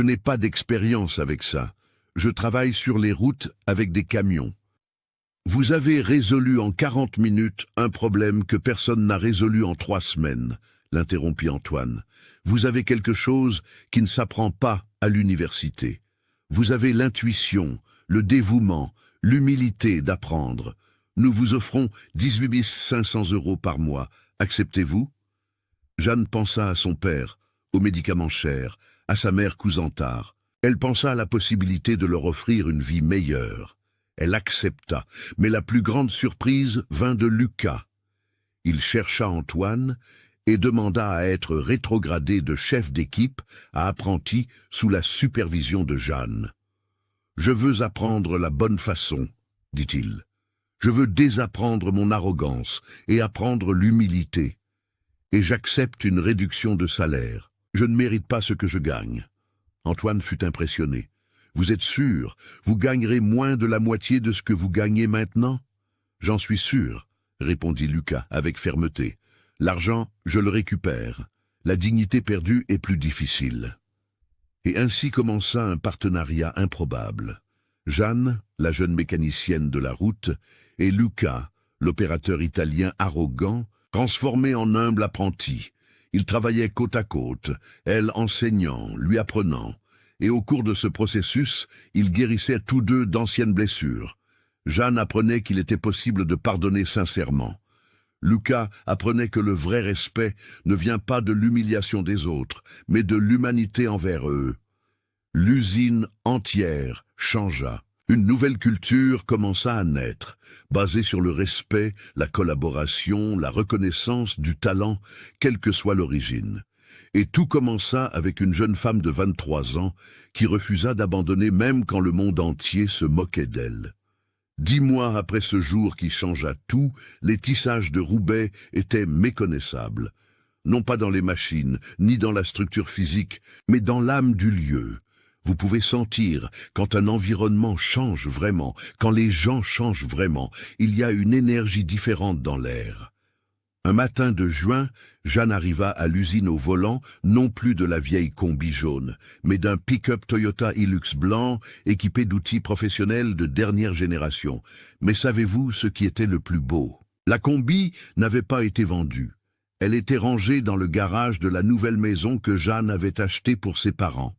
n'ai pas d'expérience avec ça. Je travaille sur les routes avec des camions. Vous avez résolu en 40 minutes un problème que personne n'a résolu en 3 semaines, l'interrompit Antoine. Vous avez quelque chose qui ne s'apprend pas à l'université. Vous avez l'intuition, le dévouement, l'humilité d'apprendre. Nous vous offrons 18 500 € par mois. Acceptez-vous? Jeanne pensa à son père, aux médicaments chers, à sa mère Cousantard. Elle pensa à la possibilité de leur offrir une vie meilleure. Elle accepta, mais la plus grande surprise vint de Lucas. Il chercha Antoine et demanda à être rétrogradé de chef d'équipe à apprenti sous la supervision de Jeanne. « Je veux apprendre la bonne façon, dit-il. Je veux désapprendre mon arrogance et apprendre l'humilité. Et j'accepte une réduction de salaire. Je ne mérite pas ce que je gagne. » Antoine fut impressionné. « Vous êtes sûr, vous gagnerez moins de la moitié de ce que vous gagnez maintenant ?»« J'en suis sûr, » répondit Lucas avec fermeté. « L'argent, je le récupère. La dignité perdue est plus difficile. » Et ainsi commença un partenariat improbable. Jeanne, la jeune mécanicienne de la route, et Lucas, l'opérateur italien arrogant, transformé en humble apprenti. Ils travaillaient côte à côte, elle enseignant, lui apprenant. Et au cours de ce processus, ils guérissaient tous deux d'anciennes blessures. Jeanne apprenait qu'il était possible de pardonner sincèrement. Lucas apprenait que le vrai respect ne vient pas de l'humiliation des autres, mais de l'humanité envers eux. L'usine entière changea. Une nouvelle culture commença à naître, basée sur le respect, la collaboration, la reconnaissance du talent, quelle que soit l'origine. Et tout commença avec une jeune femme de 23 ans qui refusa d'abandonner même quand le monde entier se moquait d'elle. 10 mois après ce jour qui changea tout, les tissages de Roubaix étaient méconnaissables. Non pas dans les machines, ni dans la structure physique, mais dans l'âme du lieu. Vous pouvez sentir, quand un environnement change vraiment, quand les gens changent vraiment, il y a une énergie différente dans l'air. Un matin de juin, Jeanne arriva à l'usine au volant, non plus de la vieille combi jaune, mais d'un pick-up Toyota Hilux blanc équipé d'outils professionnels de dernière génération. Mais savez-vous ce qui était le plus beau? La combi n'avait pas été vendue. Elle était rangée dans le garage de la nouvelle maison que Jeanne avait achetée pour ses parents.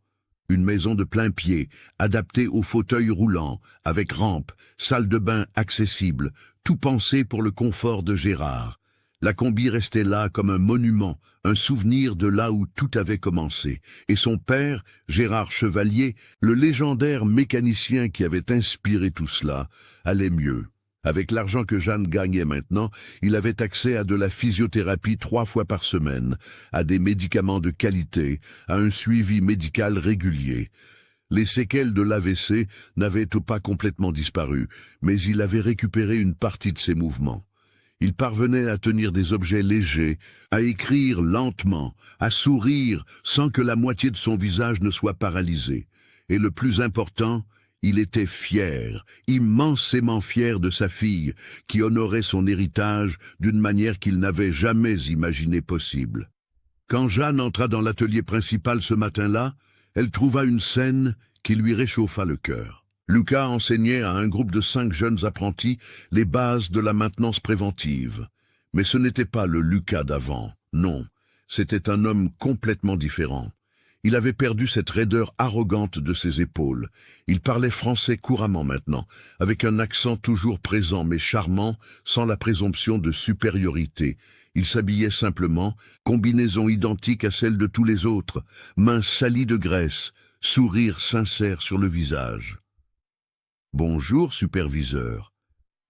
Une maison de plein pied, adaptée aux fauteuils roulants, avec rampe, salle de bain accessible, tout pensé pour le confort de Gérard. La combi restait là comme un monument, un souvenir de là où tout avait commencé. Et son père, Gérard Chevalier, le légendaire mécanicien qui avait inspiré tout cela, allait mieux. Avec l'argent que Jeanne gagnait maintenant, il avait accès à de la physiothérapie 3 fois par semaine, à des médicaments de qualité, à un suivi médical régulier. Les séquelles de l'AVC n'avaient pas complètement disparu, mais il avait récupéré une partie de ses mouvements. Il parvenait à tenir des objets légers, à écrire lentement, à sourire sans que la moitié de son visage ne soit paralysée. Et le plus important, il était fier, immensément fier de sa fille, qui honorait son héritage d'une manière qu'il n'avait jamais imaginé possible. Quand Jeanne entra dans l'atelier principal ce matin-là, elle trouva une scène qui lui réchauffa le cœur. Lucas enseignait à un groupe de 5 jeunes apprentis les bases de la maintenance préventive. Mais ce n'était pas le Lucas d'avant, non, c'était un homme complètement différent. Il avait perdu cette raideur arrogante de ses épaules. Il parlait français couramment maintenant, avec un accent toujours présent mais charmant, sans la présomption de supériorité. Il s'habillait simplement, combinaison identique à celle de tous les autres, mains salies de graisse, sourire sincère sur le visage. « Bonjour, superviseur »,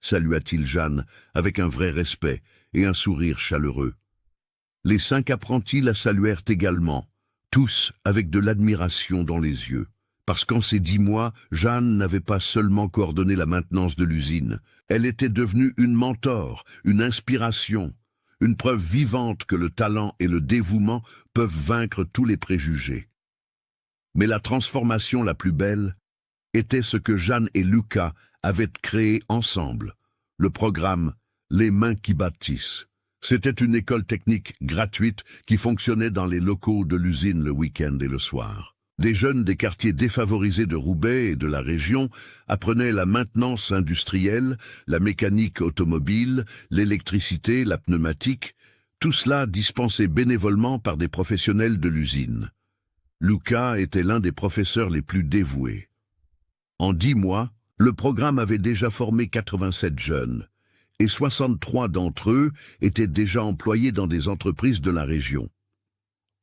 salua-t-il Jeanne avec un vrai respect et un sourire chaleureux. Les 5 apprentis la saluèrent également, tous avec de l'admiration dans les yeux. Parce qu'en ces 10 mois, Jeanne n'avait pas seulement coordonné la maintenance de l'usine, elle était devenue une mentor, une inspiration, une preuve vivante que le talent et le dévouement peuvent vaincre tous les préjugés. Mais la transformation la plus belle était ce que Jeanne et Lucas avaient créé ensemble, le programme « Les mains qui bâtissent ». C'était une école technique gratuite qui fonctionnait dans les locaux de l'usine le week-end et le soir. Des jeunes des quartiers défavorisés de Roubaix et de la région apprenaient la maintenance industrielle, la mécanique automobile, l'électricité, la pneumatique, tout cela dispensé bénévolement par des professionnels de l'usine. Lucas était l'un des professeurs les plus dévoués. En 10 mois, le programme avait déjà formé 87 jeunes, et 63 d'entre eux étaient déjà employés dans des entreprises de la région.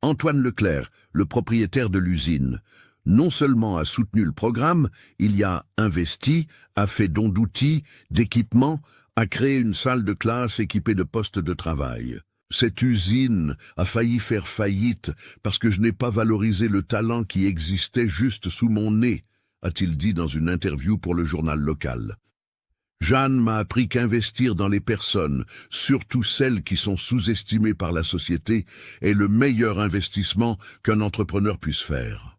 Antoine Leclerc, le propriétaire de l'usine, non seulement a soutenu le programme, il y a investi, a fait don d'outils, d'équipements, a créé une salle de classe équipée de postes de travail. Cette usine a failli faire faillite parce que je n'ai pas valorisé le talent qui existait juste sous mon nez, a-t-il dit dans une interview pour le journal local. Jeanne m'a appris qu'investir dans les personnes, surtout celles qui sont sous-estimées par la société, est le meilleur investissement qu'un entrepreneur puisse faire.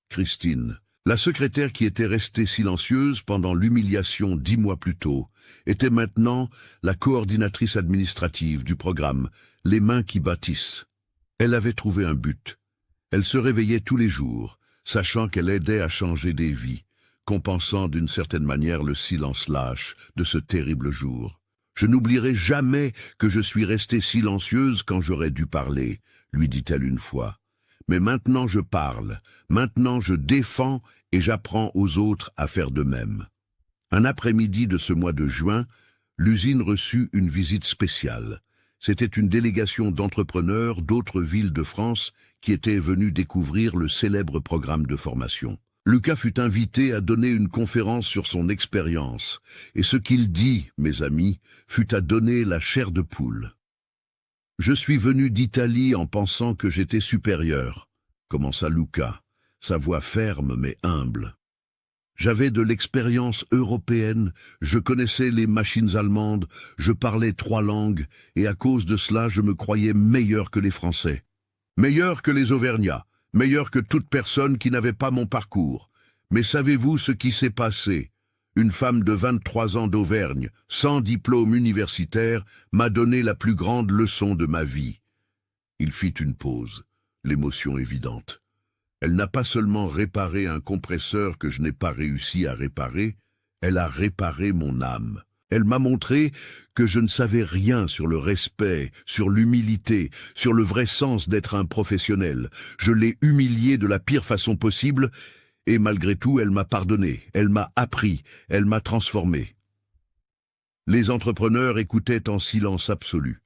Christine, la secrétaire qui était restée silencieuse pendant l'humiliation 10 mois plus tôt, était maintenant la coordinatrice administrative du programme « Les mains qui bâtissent ». Elle avait trouvé un but. Elle se réveillait tous les jours, sachant qu'elle aidait à changer des vies, compensant d'une certaine manière le silence lâche de ce terrible jour. « Je n'oublierai jamais que je suis restée silencieuse quand j'aurais dû parler », lui dit-elle une fois. « Mais maintenant je parle, maintenant je défends et j'apprends aux autres à faire de même. » Un après-midi de ce mois de juin, l'usine reçut une visite spéciale. C'était une délégation d'entrepreneurs d'autres villes de France qui étaient venus découvrir le célèbre programme de formation. Lucas fut invité à donner une conférence sur son expérience, et ce qu'il dit, mes amis, fut à donner la chair de poule. « Je suis venu d'Italie en pensant que j'étais supérieur », commença Lucas, sa voix ferme mais humble. « J'avais de l'expérience européenne, je connaissais les machines allemandes, je parlais 3 langues, et à cause de cela je me croyais meilleur que les Français. Meilleur que les Auvergnats. Meilleur que toute personne qui n'avait pas mon parcours. Mais savez-vous ce qui s'est passé? Une femme de 23 ans d'Auvergne, sans diplôme universitaire, m'a donné la plus grande leçon de ma vie. » Il fit une pause, l'émotion évidente. Elle n'a pas seulement réparé un compresseur que je n'ai pas réussi à réparer, elle a réparé mon âme. Elle m'a montré que je ne savais rien sur le respect, sur l'humilité, sur le vrai sens d'être un professionnel. Je l'ai humiliée de la pire façon possible, et malgré tout, elle m'a pardonné, elle m'a appris, elle m'a transformé. Les entrepreneurs écoutaient en silence absolu.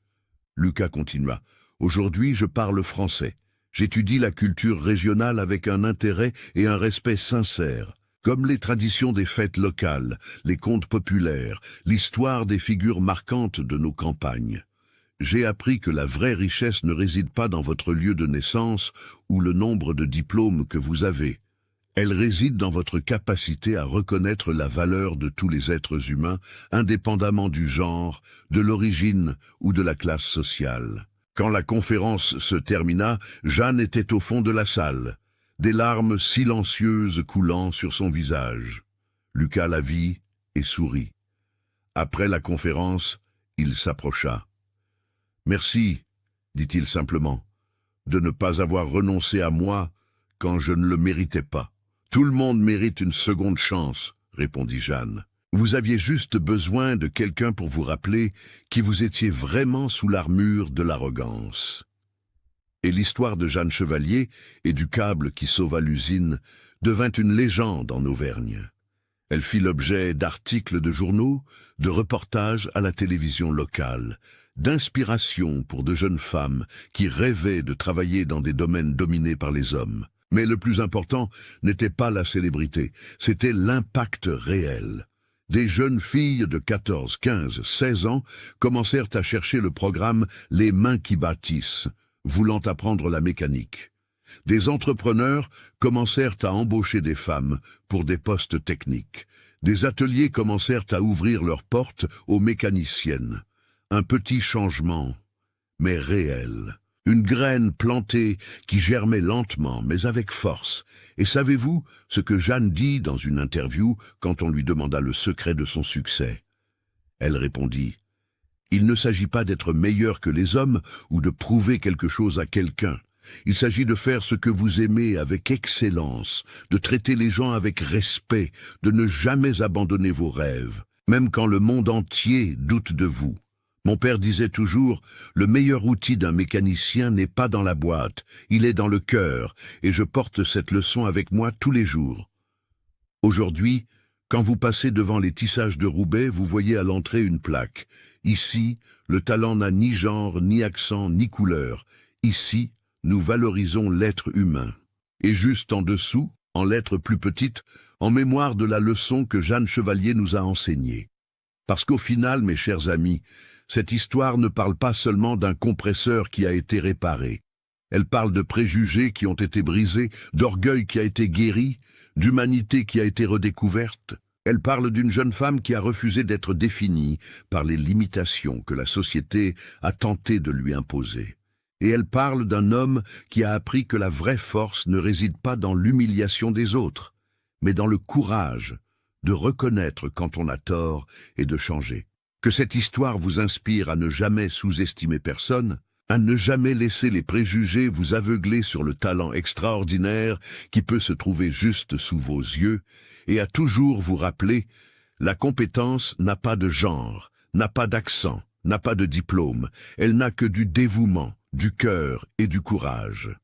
Lucas continua. « Aujourd'hui, je parle français. J'étudie la culture régionale avec un intérêt et un respect sincère. Comme les traditions des fêtes locales, les contes populaires, l'histoire des figures marquantes de nos campagnes. J'ai appris que la vraie richesse ne réside pas dans votre lieu de naissance ou le nombre de diplômes que vous avez. Elle réside dans votre capacité à reconnaître la valeur de tous les êtres humains, indépendamment du genre, de l'origine ou de la classe sociale. » Quand la conférence se termina, Jeanne était au fond de la salle. Des larmes silencieuses coulant sur son visage. Lucas la vit et sourit. Après la conférence, il s'approcha. « Merci, dit-il simplement, de ne pas avoir renoncé à moi quand je ne le méritais pas. Tout le monde mérite une seconde chance, répondit Jeanne. Vous aviez juste besoin de quelqu'un pour vous rappeler qui vous étiez vraiment sous l'armure de l'arrogance. » Et l'histoire de Jeanne Chevalier et du câble qui sauva l'usine devint une légende en Auvergne. Elle fit l'objet d'articles de journaux, de reportages à la télévision locale, d'inspiration pour de jeunes femmes qui rêvaient de travailler dans des domaines dominés par les hommes. Mais le plus important n'était pas la célébrité, c'était l'impact réel. Des jeunes filles de 14, 15, 16 ans commencèrent à chercher le programme « Les mains qui bâtissent », voulant apprendre la mécanique. Des entrepreneurs commencèrent à embaucher des femmes pour des postes techniques. Des ateliers commencèrent à ouvrir leurs portes aux mécaniciennes. Un petit changement, mais réel. Une graine plantée qui germait lentement, mais avec force. Et savez-vous ce que Jeanne dit dans une interview quand on lui demanda le secret de son succès? Elle répondit: « Il ne s'agit pas d'être meilleur que les hommes ou de prouver quelque chose à quelqu'un. Il s'agit de faire ce que vous aimez avec excellence, de traiter les gens avec respect, de ne jamais abandonner vos rêves, même quand le monde entier doute de vous. Mon père disait toujours, le meilleur outil d'un mécanicien n'est pas dans la boîte, il est dans le cœur, et je porte cette leçon avec moi tous les jours. Aujourd'hui, quand vous passez devant les tissages de Roubaix, vous voyez à l'entrée une plaque. Ici, le talent n'a ni genre, ni accent, ni couleur. Ici, nous valorisons l'être humain. Et juste en dessous, en lettres plus petites, en mémoire de la leçon que Jeanne Chevalier nous a enseignée. Parce qu'au final, mes chers amis, cette histoire ne parle pas seulement d'un compresseur qui a été réparé. Elle parle de préjugés qui ont été brisés, d'orgueil qui a été guéri, d'humanité qui a été redécouverte. Elle parle d'une jeune femme qui a refusé d'être définie par les limitations que la société a tenté de lui imposer. Et elle parle d'un homme qui a appris que la vraie force ne réside pas dans l'humiliation des autres, mais dans le courage de reconnaître quand on a tort et de changer. Que cette histoire vous inspire à ne jamais sous-estimer personne, à ne jamais laisser les préjugés vous aveugler sur le talent extraordinaire qui peut se trouver juste sous vos yeux, et à toujours vous rappeler, la compétence n'a pas de genre, n'a pas d'accent, n'a pas de diplôme, elle n'a que du dévouement, du cœur et du courage.